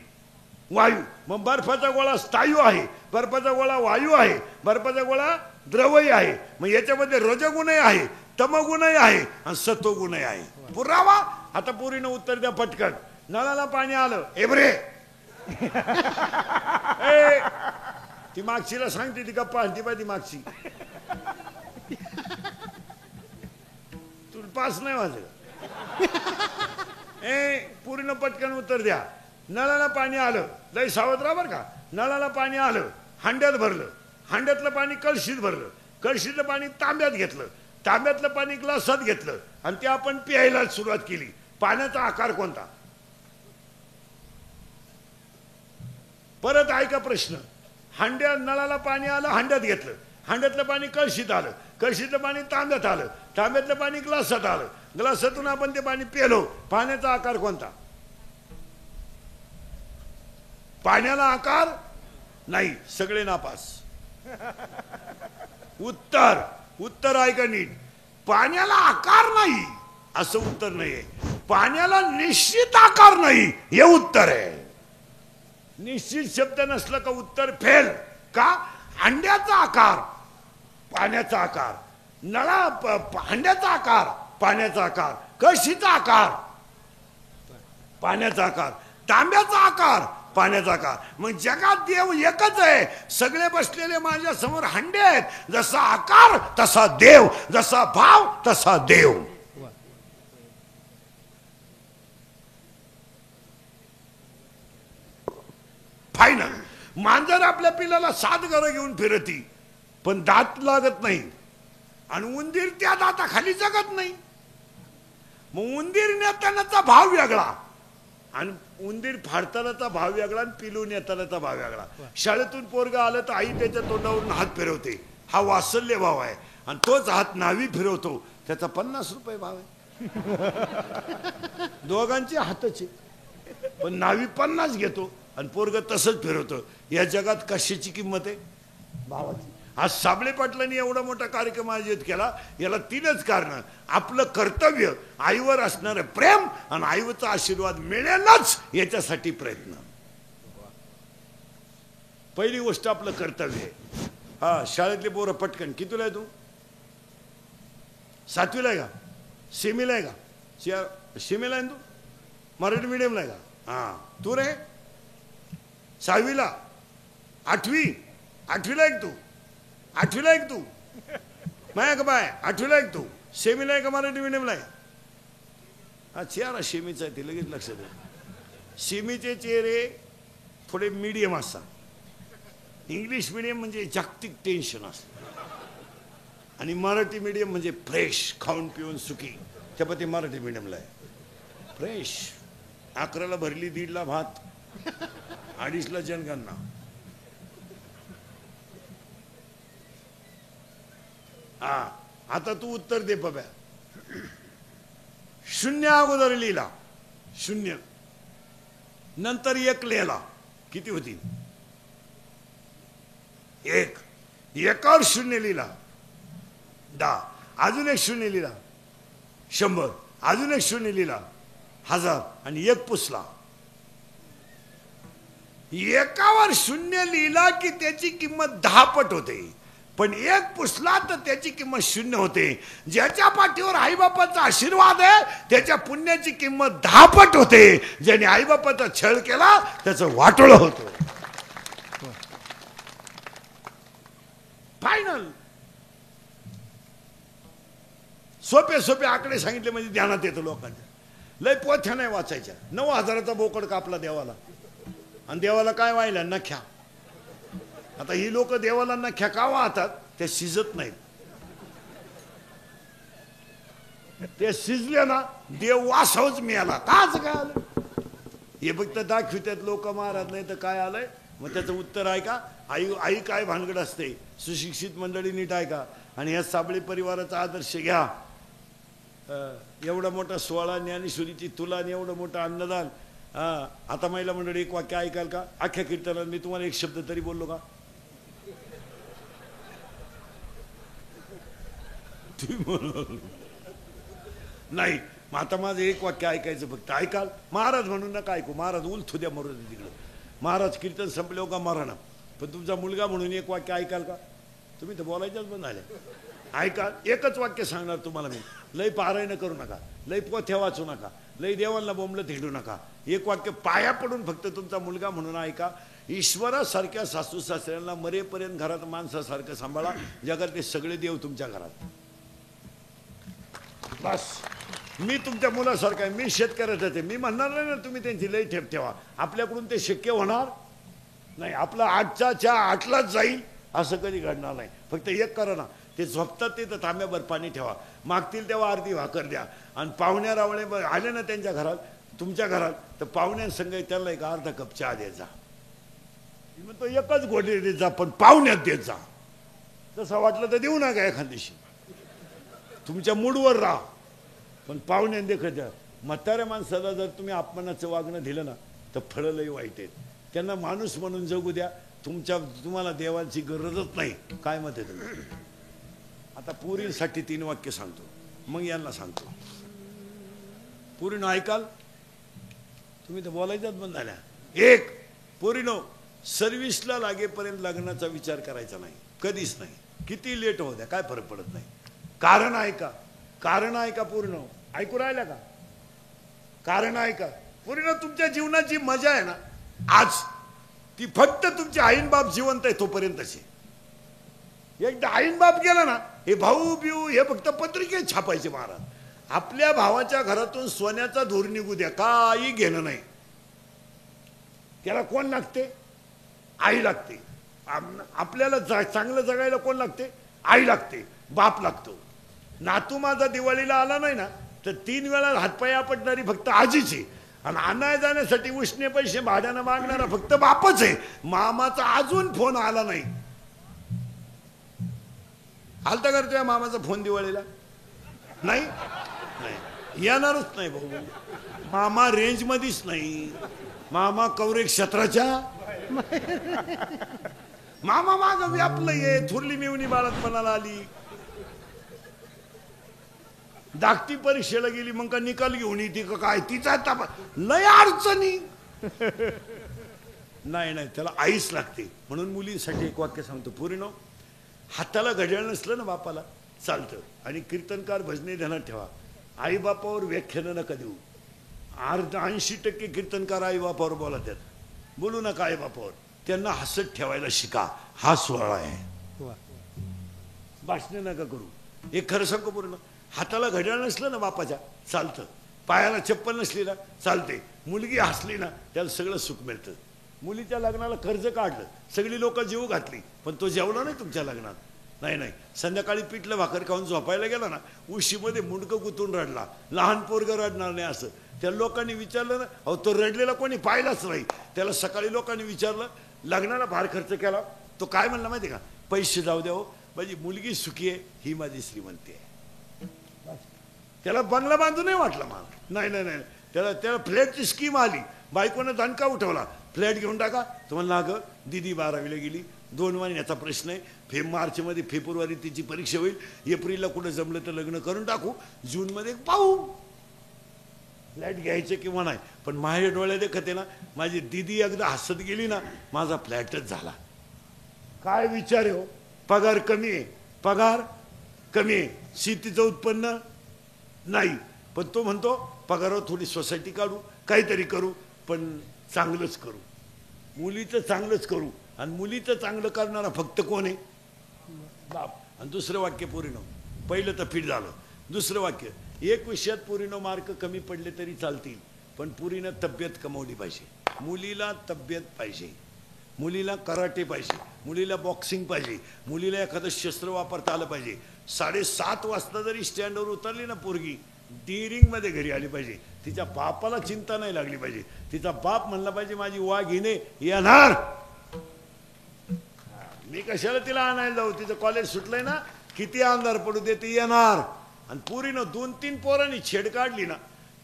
वायू. मग बर्फाचा गोळा स्थायू आहे, बर्फाचा गोळा वायू आहे, बर्फाचा गोळा द्रवही आहे. मग याच्यामध्ये रजगुणही आहे, तमगुणही आहे आणि सत्वगुणही आहे. पुरावा. आता पुरीनं उत्तर द्या पटकन. नळाला पाणी आलं. एबरे ए, ती मागशीला सांगते ती गप्पा आणती पाहिजे मागशी. तुला पास नाही वाजलं. ए, पुरीनं पटकन उत्तर द्या. नळाला पाणी आलं. लय सावध राहा बरं का. नळाला पाणी आलं, हांड्यात भरलं, हांड्यातलं पाणी कळशीत भरलं, कळशीतलं पाणी तांब्यात घेतलं, तांब्यातलं पाणी ग्लासात घेतलं आणि ते आपण प्यायला सुरुवात केली. पाण्याचा आकार कोणता? परत ऐका प्रश्न. नळाला पाणी आलं, हांड्यात घेतलं, हांड्यातलं पाणी कळशीत आलं, कळशीतलं पाणी तांब्यात आलं, तांब्यातलं पाणी ग्लासात आलं, ग्लासातून आपण ते पाणी पेलो. पाण्याचा आकार कोणता? पाण्याला आकार नाही. सगळे नापास. उत्तर उत्तर ऐका नीट. पाण्याला आकार नाही असं उत्तर नाहीये. पाण्याला निश्चित आकार नाही हे उत्तर आहे. निश्चित शब्द नसला का उत्तर फेल. का? अंड्याचा आकार पाण्याचा आकार, हंड्याचा आकार पाण्याचा आकार, कळशीचा आकार पाण्याचा आकार, तांब्याचा आकार पाण्याचा आकार. मग जगात देव एकच आहे. सगळे बसलेले माझ्या समोर हंडे आहेत. जसा आकार तसा देव, जसा भाव तसा देव. फायनल. मांजर आपल्या पिल्लाला 7 घरं घेऊन फिरती पण दात लागत नाही, आणि उंदीर त्या दाताखाली जगत नाही. मग उंदीर नेतानाचा भाव वेगळा आणि उंदीर फाडतानाचा भाव वेगळा आणि पिलू नेतानाचा भाव वेगळा. शाळेतून पोरगा आलं तर आई त्याच्या तोंडावरून हात फिरवते. हा वात्सल्य भाव आहे. आणि तोच हात नावी फिरवतो, त्याचा 50 रुपये भाव आहे. दोघांचे हातच आहे पण नावी 50 घेतो आणि पोरग तसंच फिरवतो. या जगात कशाची किंमत आहे? भावाची. आज साबळे पाटलांनी एवढा मोठा कार्यक्रम आयोजित केला. याला 3च कारण. आपलं कर्तव्य, आईवर असणारं प्रेम आणि आईचा आशीर्वाद मिळेलच याच्यासाठी प्रयत्न. पहिली गोष्ट आपलं कर्तव्य आहे. हा, शाळेतले पोरं पटकन. कितीला आहे तू? 7वीला आहे का? सेमीला आहे का? सेमीला आहे तू? मराठी मीडियमला आहे का? हा. तू रे 6वीला? 8वीला आहे तू? 8वीला आहे तू? माया का बाय? 8वीला आहे तू? सेमीला आहे का मराठी मीडियमला आहे? हा, चेहरा सेमीचा आहे ते लगेच लक्षात येईल. सेमीचे चेहरे थोडे मीडियम असतात. इंग्लिश मीडियम म्हणजे जागतिक टेन्शन असतं आणि मराठी मीडियम म्हणजे फ्रेश, खाऊन पिऊन सुखी. त्यापती मराठी मीडियमला आहे फ्रेश. 11ला भरली, 1:30ला भात, 2:30ला जनगणना. हा, आता तू उत्तर दे बघा. 0 अगोदर लिहिला, 0 नंतर 1 लिहिला, किती होती? 1. 1वर 0 लिहिला 10. अजून 1 0 लिहिला 100. अजून 1 0 लिहिला 1000 आणि 1 पुसला. 1वर 0 लिहिला की त्याची किंमत 10 पट होते, पण 1 पुसला तर त्याची किंमत 0 होते. ज्याच्या पाठीवर आईबापाचा आशीर्वाद आहे त्याच्या पुण्याची किंमत 10 पट होते. ज्याने आईबापाचा छळ केला त्याचं वाटोळं होतं. फायनल. सोपे सोपे आकडे सांगितले म्हणजे ध्यानात येतं लोकांच्या. लय पोथ्या नाही वाचायच्या. 9,000चा बोकड कापला देवाला आणि देवाला काय व्हायला? नख्या. आता ही लोक देवालांना खेकावा हातात, ते शिजत नाहीत. ते शिजले ना देव वासावच मिळाला. काच काय आलं हे फक्त दाखवितात लोक महाराज, नाही तर काय आलंय. मग त्याचं उत्तर आहे का? आई आई काय भानगड असते. सुशिक्षित मंडळी नीट आहे का? आणि ह्या साबळे परिवाराचा आदर्श घ्या. एवढा मोठा सोहळा ज्ञानेश्वरीची तुला आणि एवढं मोठं अन्नदान. आता महिला मंडळी एक वाक्य ऐकाल का? अख्ख्या कीर्तनात मी तुम्हाला एक शब्द तरी बोललो का? नाही. मग आता माझं एक वाक्य ऐकायचं फक्त. ऐकाल? महाराज म्हणून नका ऐकू. महाराज उलथू द्या मरू दे तिकडं. महाराज कीर्तन संपल्यावर का मरणा. पण तुमचा मुलगा म्हणून एक वाक्य ऐकाल का? तुम्ही तर बोलायच्याच बंद झाल्या. ऐका, एकच वाक्य सांगणार तुम्हाला मी. लय पारायण करू नका, लय पोथ्या वाचू नका, लय देवांना बोंबलं थिंडू नका. एक वाक्य पाया पडून फक्त तुमचा मुलगा म्हणून ऐका. ईश्वरासारख्या सासू सासऱ्यांना मरेपर्यंत घरात माणसासारखं सांभाळा. जगातले सगळे देव तुमच्या घरात. बस. मी तुमच्या मुलासारखा आहे. मी शेतकऱ्याचाच आहे. मी म्हणणार नाही ना तुम्ही त्यांची लय ठेप ठेवा. आपल्याकडून ते शक्य होणार नाही. आपला 8च्या 8लाच जाईल असं कधी घडणार नाही. फक्त एक करा ना, ते झोपतात ते तर तांब्याभर पाणी ठेवा. मागतील तेव्हा अर्धी भाकर द्या. आणि पाहुण्या रावळे आले ना त्यांच्या घरात, तुमच्या घरात, तर पाहुण्यांसंग त्यांना एक अर्धा कप चहा द्यायचा. मग तो एकच गोडी देत जा, पण पाहुण्यात देत जा. तसं वाटलं तर देऊ नका एखाद दिवशी. तुमच्या मूडवर राहा, पण पाहुण्यात देखत द्या. म्हाताऱ्या माणसाला जर तुम्ही अपमानाचं वागणं दिलं ना तर फळं लई वाईट आहेत. त्यांना माणूस म्हणून जगू द्या. तुम्हाला देवाची गरजच नाही. काय मत आहे तुम्ही? आता पुरींसाठी 3 वाक्य सांगतो, मग यांना सांगतो. पुरीनो ऐकाल? तुम्ही तर बोलायच्याच बंद झाल्या. एक, पुरीनो सर्व्हिसला लागेपर्यंत लग्नाचा विचार करायचा नाही, कधीच नाही. किती लेट होऊ द्या, काय फरक पडत नाही. कारण ऐका, कारण ऐका. पूर्ण ऐकू राहिल्या का? कारण ऐका. पूर्ण तुमच्या जीवनाची मजा आहे ना आज, ती फक्त तुमचे आईन बाप जिवंत आहे तोपर्यंतची. एकदा आईन बाप गेला ना, हे भाऊ बिऊ हे फक्त पत्रिकेत छापायचे. महाराज आपल्या भावाच्या घरातून सोन्याचा धूर निघू द्या, काही घेणं नाही. त्याला कोण लागते? आई लागते. आपल्याला चांगलं जगायला कोण लागते? आई लागते, बाप लागतो. नातू माझा दिवाळीला आला नाही ना तर 3 वेळा हातपाय आपटणारी फक्त आजीच आहे. आणि आणाय जाण्यासाठी उष्णे पैसे भाड्यानं मागणारा फक्त बापच आहे. मामाचा अजून फोन आला नाही. आलता का तुझ्या मामाचा फोन दिवाळीला? नाही, नाही, येणारच नाही भाऊ. मामा रेंज मध्येच नाही. मामा कवरेज क्षेत्राच्या. मामा माग व्यापलं ये. थुरली मिवणी बाळातपणाला आली. धाकटी परीक्षेला गेली, मग का निकाल घेऊन येते का काय? तिचा ताप लय अडचणी. नाही नाही, त्याला आईच लागते. म्हणून मुलीसाठी एक वाक्य सांगतो. पुरीनो हाताला घड्याळ नसलं ना बापाला चालतं. आणि कीर्तनकार भजने ध्यानात ठेवा. आई बापावर व्याख्यानं नका देऊ. 80% कीर्तनकार आई बापावर बोलतात. बोलू नका आई बापावर. त्यांना हसत ठेवायला शिका. हा सोहळा आहे. भाषण नका करू. एक खरं सांगू पूर्ण, हाताला घड्याळ नसलं ना बापाच्या चालतं. पायाला चप्पल नसली ना चालते. मुलगी हसली ना त्याला सगळं सुख मिळतं. मुलीच्या लग्नाला कर्ज काढलं, सगळी लोक जीव घातली, पण तो जेवला नाही तुमच्या लग्नात. नाही नाही, संध्याकाळी पिठलं भाकर खाऊन झोपायला गेला ना, उशीमध्ये मुंडकं गुतून रडला. लहान पोरग रडणार नाही असं त्या लोकांनी विचारलं ना, अहो तो रडलेला कोणी पाहिलाच नाही. त्याला सकाळी लोकांनी विचारलं, लग्नाला फार खर्च केला. तो काय म्हणला माहिती का? पैसे जाऊ द्या हो, माझी मुलगी सुखी आहे, ही माझी श्रीमंती आहे. त्याला बंगला बांधू नाही वाटला मला. नाही नाही नाही, त्याला फ्लॅटची स्कीम आली. बायकोनं दणका उठवला, फ्लॅट घेऊन टाका. तुम्हाला ना ग दिदी 12वीला गेली, 2 महिन्याचा प्रश्न आहे. मार्चमध्ये फेब्रुवारी तिची परीक्षा होईल. एप्रिलला कुठं जमलं तर लग्न करून टाकू. जूनमध्ये पाहू फ्लॅट घ्यायचं किंवा नाही. पण माझ्या डोळ्यात देखते ना, माझी दिदी एकदा हसत गेली ना, माझा फ्लॅटच झाला. काय विचार आहे हो? पगार कमी आहे, पगार कमी आहे, शेतीचं उत्पन्न नाही. पण तो म्हणतो पगारावर थोडी सोसायटी काढू, काहीतरी करू, पण चांगलंच करू. मुलीचं चांगलंच करू. आणि मुलीचं चांगलं करणारा फक्त कोण आहे? बाप. आणि दुसरं वाक्य पुरीनो, पहिलं तर फिट झालं. दुसरं वाक्य, एक विषयात पुरीनो मार्क कमी पडले तरी चालतील, पण पुरीनं तब्येत कमवली पाहिजे. मुलीला तब्येत पाहिजे, मुलीला कराटे पाहिजे, मुलीला बॉक्सिंग पाहिजे, मुलीला एखादं शस्त्र वापरता आलं पाहिजे. 7:30 वाजता जरी स्टँडवर उतरली ना पोरगी, मध्ये घरी आली पाहिजे. तिच्या बापाला चिंता नाही लागली पाहिजे. तिचा बाप म्हणला पाहिजे माझी वाघिने येणार, मी कशाला तिला आणायला जाऊ, तिचं कॉलेज सुटलंय ना, किती अंधार पडू दे ती येणार. आणि पुरीनं 2-3 पोरांनी छेड काढली ना,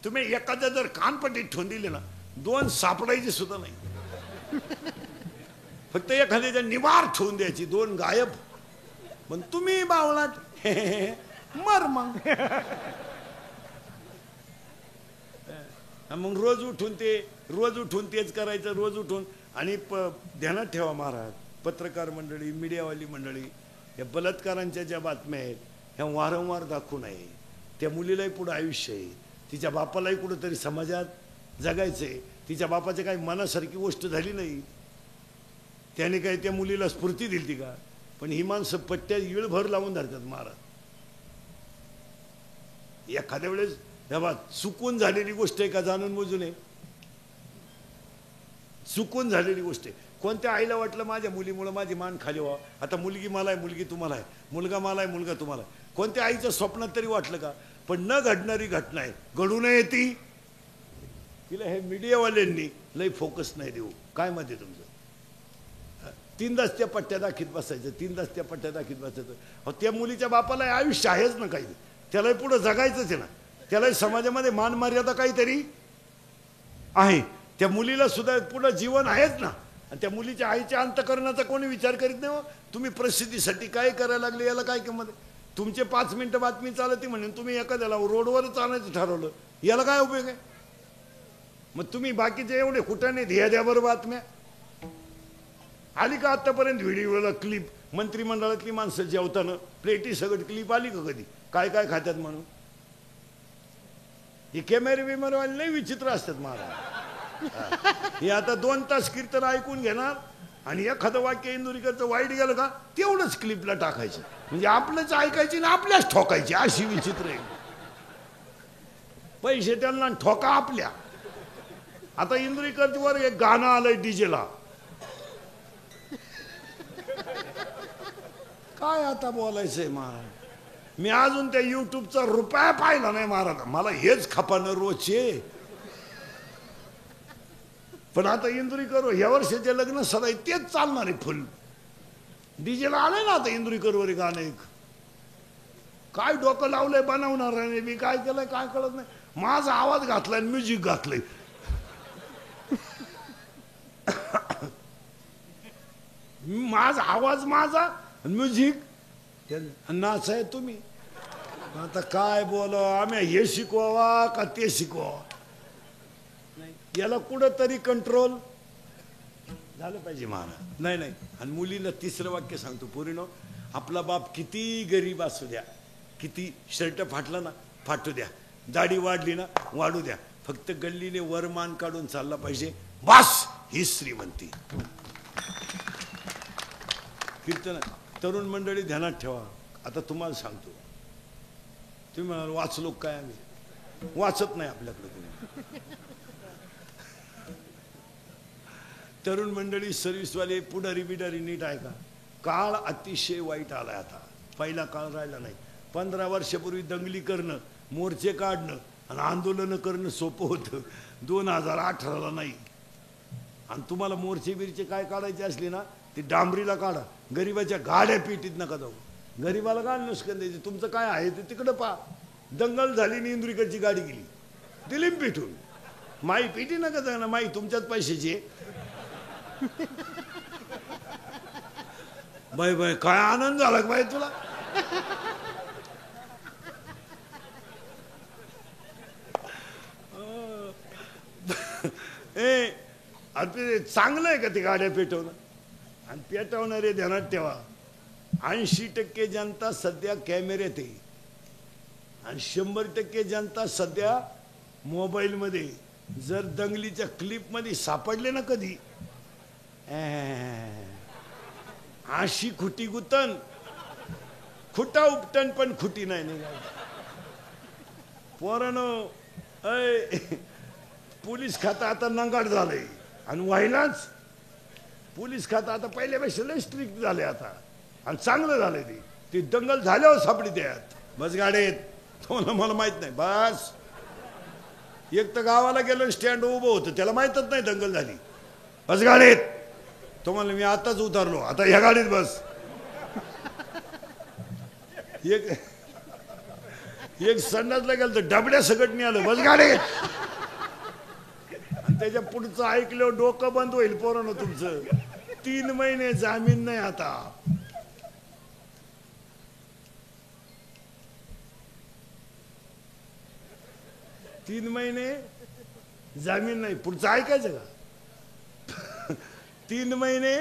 तुम्ही एखाद्या जर कानपट्टीत ठेवून दिले ना, 2 सापडायची सुद्धा नाही. फक्त एखाद्याच्या निवार ठेवून द्यायची, 2 गायब. पण तुम्ही बावळाट मर मग. मग रोज उठून तेच करायचं, रोज उठून. आणि ध्यानात ठेवा महाराज, पत्रकार मंडळी, मीडियावाली मंडळी, या बलात्कारांच्या ज्या बातम्या आहेत ह्या वारंवार दाखवू नये. त्या मुलीलाही पुढं आयुष्य आहे, तिच्या बापालाही कुठंतरी समाजात जगायचंय. तिच्या बापाच्या काही मनासारखी गोष्ट झाली नाही, त्याने काही त्या मुलीला स्फूर्ती दिली ती का? पण ही माणसं पट्ट्या इळभर लावून धरतात महाराज. एखाद्या वेळेस चुकून झालेली गोष्ट आहे का, जाणून बुजून आहे, चुकून झालेली गोष्ट आहे. कोणत्या आईला वाटलं माझ्या मुलीमुळे माझी मान खाली व्हावं? आता मुलगी मला आहे, मुलगी तुम्हाला आहे, मुलगा मला आहे, मुलगा तुम्हाला आहे. कोणत्या आईच्या स्वप्नात तरी वाटलं का? पण न घडणारी घटना आहे, घडू नये ती. तिला हे मीडियावाल्यांनी लई फोकस नाही देऊ. काय मत आहे तुमचं? 3दाच त्या पट्ट्या दाखीत बसायचं, 3दाच त्या पट्ट्या दाखीत बसायचं. त्या मुलीच्या बापाला आयुष्य आहेच ना काही, त्यालाही पुढं जगायचंच आहे ना, त्यालाही समाजामध्ये मान मर्यादा काहीतरी आहे. त्या मुलीला सुद्धा पुढं जीवन आहेच ना. आणि त्या मुलीच्या आईच्या अंतकरणाचा कोणी विचार करीत नाही. तुम्ही प्रसिद्धीसाठी काय करायला लागले, याला काय किंमत? तुमचे 5 मिनिटं बातमी चालती म्हणून तुम्ही एखाद्याला रोडवरच आणायचं ठरवलं, याला काय उपयोग आहे? मग तुम्ही बाकीचे एवढे कुठाने ध्येय द्या बरं. बातम्या आली का आतापर्यंत? व्हिडिओला क्लिप, मंत्रिमंडळातली माणसं जेवताना प्लेटी सगळं क्लिप आली का कधी? काय काय खात्यात म्हणून? हे कॅमेरेवाले लई विचित्र असतात महाराज. हे आता 2 तास कीर्तन ऐकून घेणार आणि एखादं वाक्य इंदुरीकरचं वाईट गेलं का तेवढंच क्लिपला टाकायचं, म्हणजे आपलंच ऐकायची ना आपल्याच ठोकायची. अशी विचित्र आहे. पैसे त्यांना ठोका आपल्या. आता इंदुरीकरवर एक गाणं आलंय डीजेला, काय आता बोलायचंय महाराज? मी अजून त्या युट्यूबचा रुपया पाहिला नाही महाराज. मला हेच खपानं रोजचे. पण आता इंदुरीकर या वर्षाचे लग्न सदा तेच चालणार आहे फुल. डीजेला आलंय ना आता इंदुरीकरवर गाणं एक. काय डोकं लावलंय बनवणार आहे, मी काय केलंय काय कळत नाही. माझा आवाज घातलाय, म्युझिक घातलंय. माझा आवाज माझा, म्युझिक नाच आहे तुम्ही. आता काय बोल, आम्ही हे शिकवावा का ते शिकवावा? याला कुठंतरी कंट्रोल झालं पाहिजे महाराज. नाही नाही. आणि मुलीला 3रं वाक्य सांगतो, पोरीनो, आपला बाप किती गरीब असू द्या, किती शर्ट फाटला ना फाटू द्या, दाढी वाढली ना वाढू द्या, फक्त गल्लीने वरमान काढून चालला पाहिजे, बस ही श्रीमंती. कीर्तन तरुण मंडळी ध्यानात ठेवा. आता तुम्हाला सांगतो, तुम्ही म्हणाल वाचलो काय? आम्ही वाचत नाही आपल्याकडे तुम्ही. तरुण मंडळी, सर्व्हिसवाले, पुढारी बिडारी नीट ऐका. काळ अतिशय वाईट आलाय आता. पहिला काळ राहिला नाही. 15 वर्षापूर्वी दंगली करणं, मोर्चे काढणं आणि आंदोलनं करणं सोपं होतं. 2018ला नाही. आणि तुम्हाला मोर्चे बिरचे काय काढायचे असले ना, ते डांबरीला काढा. गरीबाच्या गाड्या पेटीत नका जाऊ. गरीबाला काय नुसकन द्यायचे? तुमचं काय आहे ते तिकडं पा. दंगल झाली आणि इंदुरीकरची गाडी गेली, दिली पेटून. माई पेटी नका जाणं, माई तुमच्याच पैशाची. बाय बाय, काय आनंद झाला बाई तुला. चांगलं आहे का ते गाड्या पेटवणं? आणि पेटवणारे ध्यानात ठेवा, 80% जनता सध्या कॅमेऱ्यात आहे आणि 100% जनता सध्या मोबाईल मध्ये. जर दंगलीच्या क्लिप मध्ये सापडले ना कधी, अशी खुटी गुतन, खुटा उपटन पण खुटी नाही निघाली. पोरानो, पोलीस खातं आता नंगाट झालंय आणि व्हायलाच. पोलीस खातं आता पहिल्यापेक्षा लय स्ट्रिक्ट झाले आता आणि चांगलं झालंय ते दंगल झाल्यावर सापडी द्यात बस गाडीत तुम्हाला मला माहित नाही बस एक तर गावाला गेलो स्टँड उभं होतं त्याला माहीतच नाही दंगल झाली बस गाडीत तुम्हाला मी आताच उतरलो आता ह्या गाडीत बस एक संडासला गेलं तर डबड्या सकट नाही आलं बस गाडीत आणि त्याच्या पुढचं ऐकलं डोकं बंद होईल पोरानं तुमचं 3 महिने जामीन नाही आता तीन महिने जामीन नाही पुढचं ऐकायचं का 3 महिने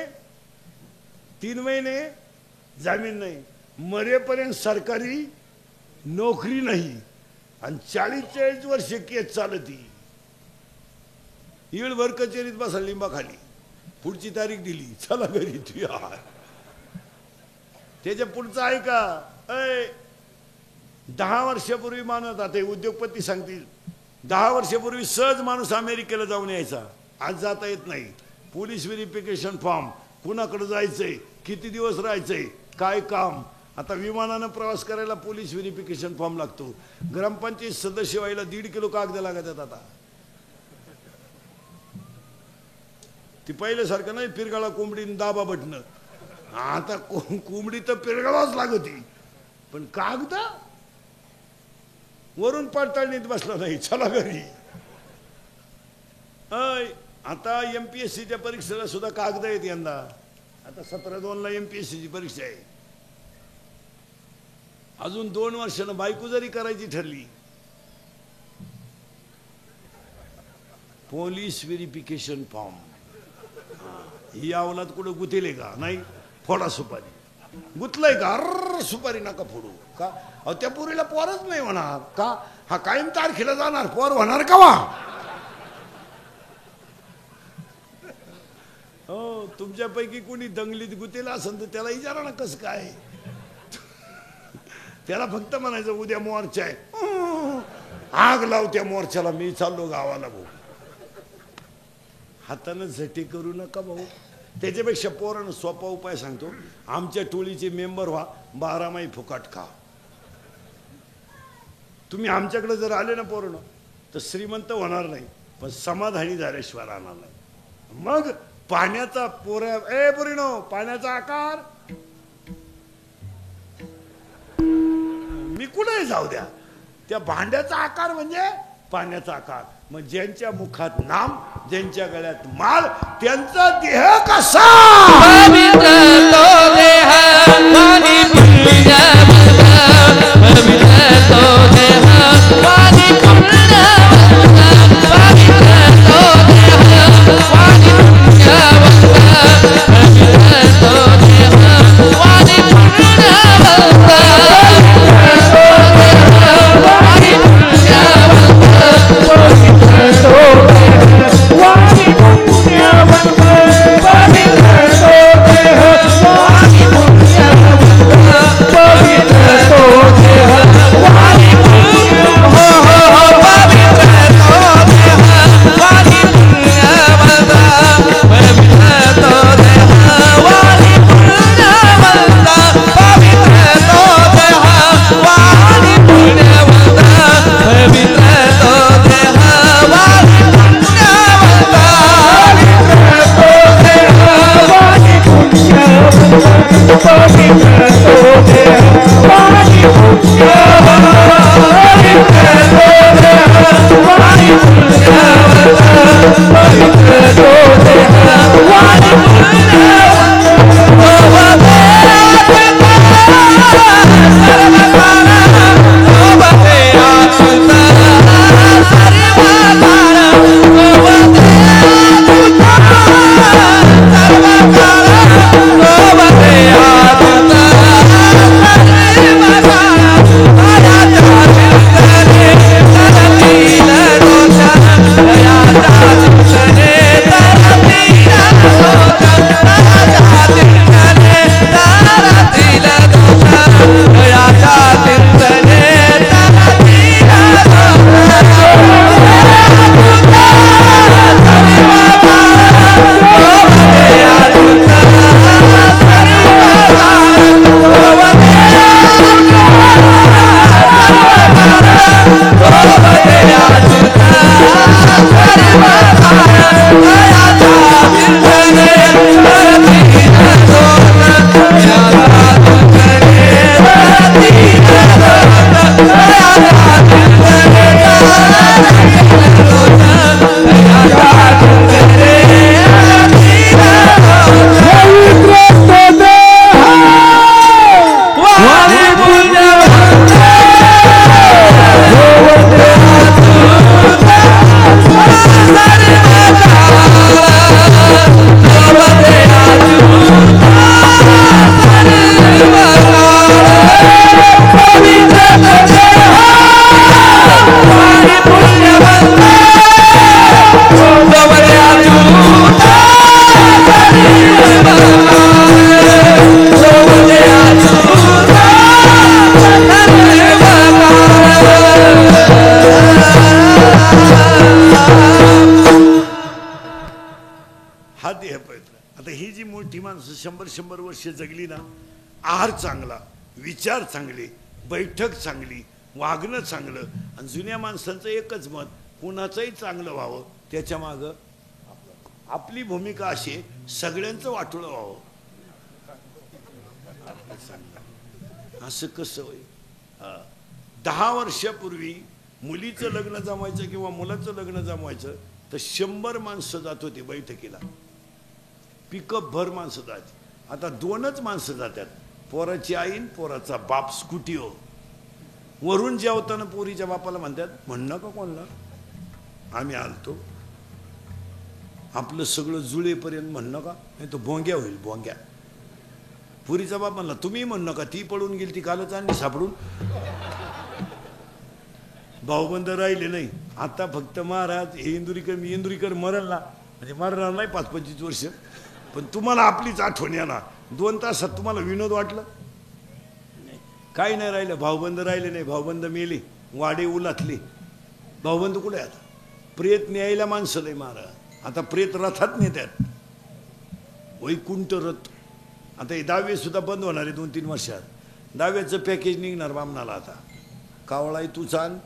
जामीन नाही मरेपर्यंत सरकारी नोकरी नाही आणि 40-40 वर्ष केस चालती ईळभर कचेरीत बसा लिंबाखाली पुढची तारीख दिली चला घरी तू यार त्याच्या पुढचं ऐका 10 वर्षापूर्वी मानत आता उद्योगपती सांगतील 10 वर्षापूर्वी सहज माणूस अमेरिकेला जाऊन यायचा आज जाता येत नाही पोलीस व्हेरिफिकेशन फॉर्म कुणाकडे जायचंय किती दिवस राहायचंय काय काम आता विमानानं प्रवास करायला पोलीस व्हेरिफिकेशन फॉर्म लागतो ग्रामपंचायत सदस्य व्हायला 1.5 किलो कागद लागतात आता ती पहिल्यासारखं नाही पिरगाळा कोंबडी दाबा बटणं आता कोंबडी तर पिरगाळाच लागती पण कागद वरून पडताळणीत बसला नाही चला घरी आता MPSCच्या परीक्षेला सुद्धा कागद आहेत यंदा आता 17/2 MPSCची परीक्षा आहे अजून 2 वर्षानं बायको जरी करायची ठरली पोलीस व्हेरिफिकेशन फॉर्म ही अवलाद कुठं गुतेले का नाही फोडा सुपारी गुतलंय का अर सुपारी नका फोडू का अहो त्या पोरीला पोरच नाही होणार का हा कायम तारखेला जाणार पोर होणार का वा हो तुमच्यापैकी कोणी दंगलीत गुतेला असेल तर त्याला विचारा ना कसं काय त्याला फक्त म्हणायचं उद्या मोर्चा आहे आग लाव त्या मोर्चाला मी चाललो गावाला भाऊ हातानं झटे करू नका भाऊ त्याच्यापेक्षा पोरानं सोपा उपाय सांगतो आमच्या टोळीचे मेंबर व्हा 12 माही फुकाट खा तुम्ही आमच्याकडे जर आले ना पोरानं तर श्रीमंत होणार नाही पण समाधानी झाल्याशिवाय राहणार नाही मग पाण्याचा पोरीनो पाण्याचा आकार मी कुठे जाऊ द्या त्या भांड्याचा आकार म्हणजे पाण्याचा आकार मग ज्यांच्या मुखात नाम ज्यांच्या गळ्यात माल त्यांचा देह कसा पुण्यवंत जवळ्या झुटा हा देह पवित्र. आता ही जी मोठी माणसं 100-100 वर्ष जगली ना, आहार चांगला, विचार चांगले, बैठक चांगली, वागणं चांगलं, आणि जुन्या माणसांचं एकच मत, कुणाचंही चांगलं व्हावं, त्याच्या मागं आपली भूमिका अशी आहे, सगळ्यांचं वाटोळं व्हावं. असं कसं होय? 10 वर्षापूर्वी मुलीचं लग्न जमवायचं किंवा मुलाचं लग्न जमवायचं तर 100 माणसं जात होती बैठकीला, पिकअप भर माणसं जायची. आता 2च माणसं जातात, पोराची आईन पोराचा बाप स्कूटीवर. वरून जेवताना पोरीच्या बापाला म्हणतात, म्हणणं का कोणला आम्ही आलतो, आपलं सगळं जुळेपर्यंत म्हणणं का, नाही तो भोंग्या होईल भोंग्या. पुरीचा बाप म्हणला, तुम्ही म्हणणं का, ती पळून गेली, ती कालच आणली सापडून. भाऊबंद राहिले नाही आता, फक्त महाराज हे इंदुरीकर मरल ना, म्हणजे मरणार नाही 5-25 वर्ष, पण तुम्हाला आपलीच आठवण येणार. 2 तासात तुम्हाला विनोद वाटलं काही नाही राहिलं. भाऊबंद राहिले नाही, भाऊबंद मेले, वाडे उलातले. भाऊबंद कुठे आता? प्रेत न्यायला माणसं नाही महाराज. आता प्रेत रथात नेत्यात, वैकुंठ रथ. आता हे 10वे सुद्धा बंद होणार आहे 2-3 वर्षात. 10व्याचं पॅकेज निघणार बामणाला. आता कावळाही तूच आण,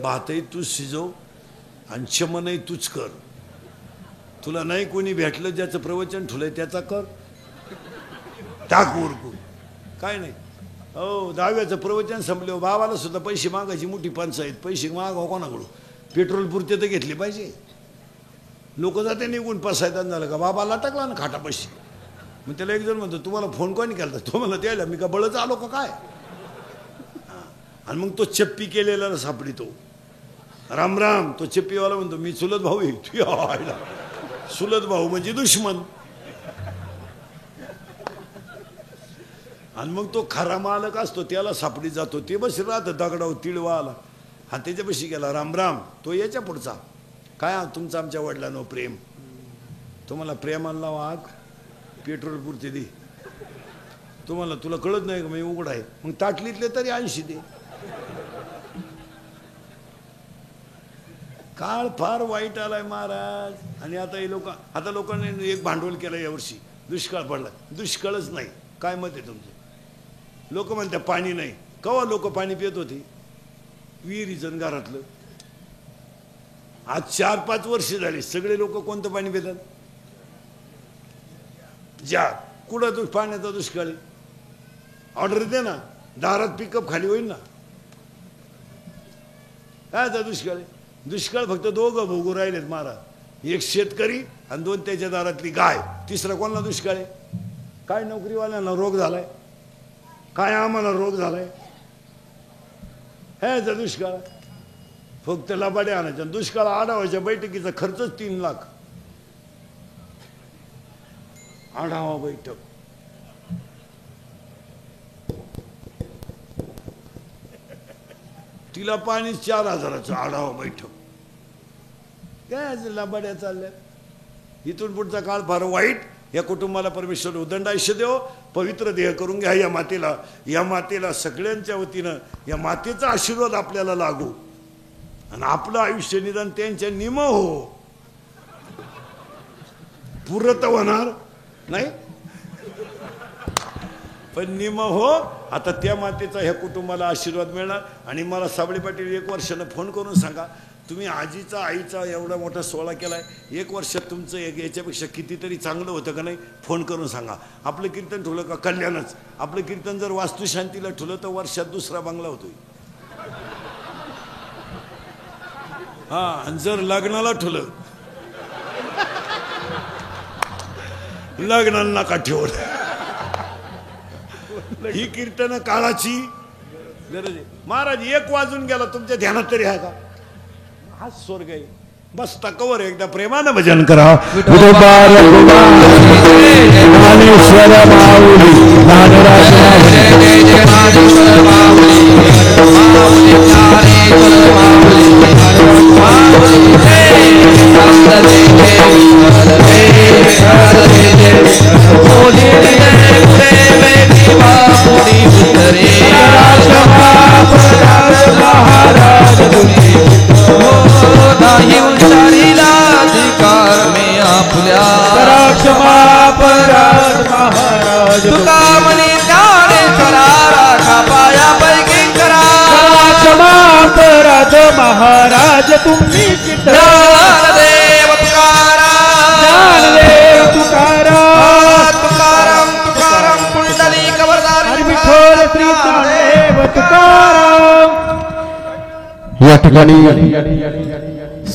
भातही तूच शिजव, आणि शमनही तूच कर. तुला नाही कोणी भेटलं, ज्याचं प्रवचन ठुलंय त्याचा कर, टाक उरकून. काय नाही हो, 10व्याचं प्रवचन संपलं, बाबाला सुद्धा पैसे मागायची मोठी पंचायत. पैसे मागाव कोणाकडून? पेट्रोल पुरते तर घेतले पाहिजे. लोक जाते निघून 5-6 झालं का बाबाला टाकला ना खाटा पैसे. मग त्याला एक जण म्हणतो, तुम्हाला फोन कोणी केला? तो म्हणला, त्याला मी का बळच आलो का काय? आणि मग तो चप्पी केलेला सापडितो. राम राम. तो चप्पीवाला म्हणतो, मी चुलत भाऊ आहे. चुलत भाऊ म्हणजे दुश्मन. आणि मग तो खरा मालक असतो त्याला सापडी जातो, ते बस राहतं दगडावर तिळवा आला, हा त्याच्यापाशी गेला, राम राम. तो याच्या पुढचा, काय तुमचं आमच्या वडिलांनो प्रेम, तुम्हाला प्रेमाला वाघ पेट्रोल पुरते दे, तुम्हाला तुला कळत नाही का मी उघड आहे. मग ताटलीतले तरी 80 दे. काळ फार वाईट आलाय महाराज. आणि आता हे लोकांनी एक भांडवल केलं यावर्षी, दुष्काळ पडला. दुष्काळच नाही. काय मत आहे तुमचं? लोक म्हणतात पाणी नाही. कवा लोक पाणी पित होती? विहिरीचं घरातलं. आज 4-5 वर्ष झाली सगळे लोक कोणतं पाणी पितात? ज्या कुठं तू पाण्याचा दुष्काळ आहे, ऑर्डर दे ना, दारात पिकअप खाली होईल ना. कायचा दुष्काळ आहे? दुष्काळ फक्त 2 भोगू राहिलेत महाराज, एक शेतकरी आणि 2 त्याच्या दारातली गाय. तिसरा कोणाला दुष्काळ आहे? काय नोकरीवाल्यांना रोग झालाय, काय आम्हाला रोग झालाय, ह्याचा दुष्काळ. फक्त लबाडे आणायच्या. दुष्काळ आढावाच्या बैठकीचा खर्चच 3 लाख. आढावा बैठक. तिला पाणी 4000चं आढावा बैठक. काय लबाड्या चालल्या. इथून पुढचा काळ फार वाईट. या कुटुंबाला परमेश्वर उदंड आयुष्य देव, पवित्र देह करून घ्या. या मातेला सगळ्यांच्या वतीनं या मातेचा आशीर्वाद आपल्याला लागू, आणि आपलं आयुष्य निदान त्यांच्या निम हो. पुरत होणार नाही पण निम हो. आता त्या मातेचा ह्या कुटुंबाला आशीर्वाद मिळणार. आणि मला साबळे पाटील 1 वर्षानं फोन करून सांगा, तुम्ही आजीचा आईचा एवढा मोठा सोहळा केलाय, 1 वर्षात तुमचं याच्यापेक्षा कितीतरी चांगलं होतं का नाही? फोन करून सांगा. आपलं कीर्तन ठेवलं का कल्याणच. आपलं कीर्तन जर वास्तुशांतीला ठेवलं तर वर्षात 2रा बंगला होतोय. हा, आणि जर लग्नाला ठेवलं, लग्नाला नका ठेवलं. ही कीर्तन काळाची गरज आहे महाराज. 1 वाजून गेला, तुमच्या ध्यानात तरी आहे का? हा स्वर्ग आहे. बस तकवर एकदा प्रेमानं भजन करा. माऊली महाराज तुम्ही चित्र ज्ञानदेव तुकाराम ज्ञानदेव तुकाराम तुकाराम तुकाराम पुंडलिक वरदारी विठ्ठल श्री ज्ञानदेव तुकाराम. या ठिकाणी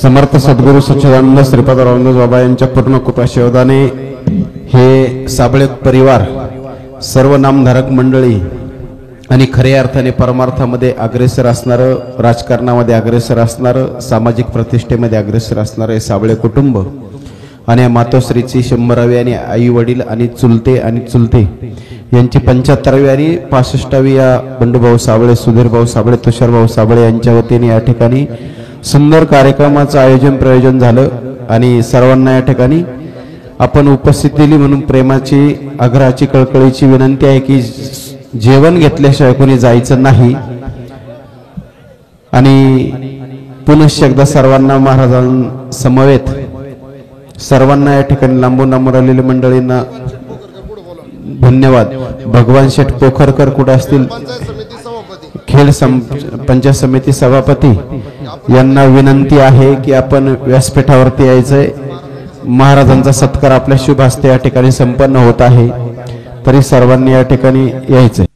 समर्थ सद्गुरू सच्चिदानंद श्रीपाद रामदास बाबा यांच्या पूर्ण कृपाशिवदाने हे साबळे परिवार, सर्व नामधारक मंडळी आणि खऱ्या अर्थाने परमार्थामध्ये अग्रेसर असणारं, राजकारणामध्ये अग्रेसर असणारं, सामाजिक प्रतिष्ठेमध्ये अग्रेसर असणारं हे साबळे कुटुंब आणि या मातोश्रीची 100वी आणि आई वडील आणि चुलते यांची 75वी आणि 65वी या बंडूभाऊ साबळे, सुधीरभाऊ साबळे, तुषारभाऊ साबळे यांच्या वतीने या ठिकाणी सुंदर कार्यक्रमाचं प्रयोजन झालं आणि सर्वांना या ठिकाणी आपण उपस्थित दिली म्हणून प्रेमाची, आग्रहाची, कळकळीची विनंती आहे की जेवण घेतल्याशिवाय कोणी जायचं नाही. आणि पुनश्च एकदा सर्वांना महाराजांसमवेत सर्वांना या ठिकाणी लांबून आलेल्या मंडळींना धन्यवाद. भगवान शेठ पोखरकर कुठे असतील, खेड पंचायत समिती सभापती यांना विनंती आहे की आपण व्यासपीठावरती यायचंय. महाराजांचा सत्कार आपल्या शुभ हस्ते या ठिकाणी संपन्न होत आहे, तरी सर्वांनी या ठिकाणी यायचंय.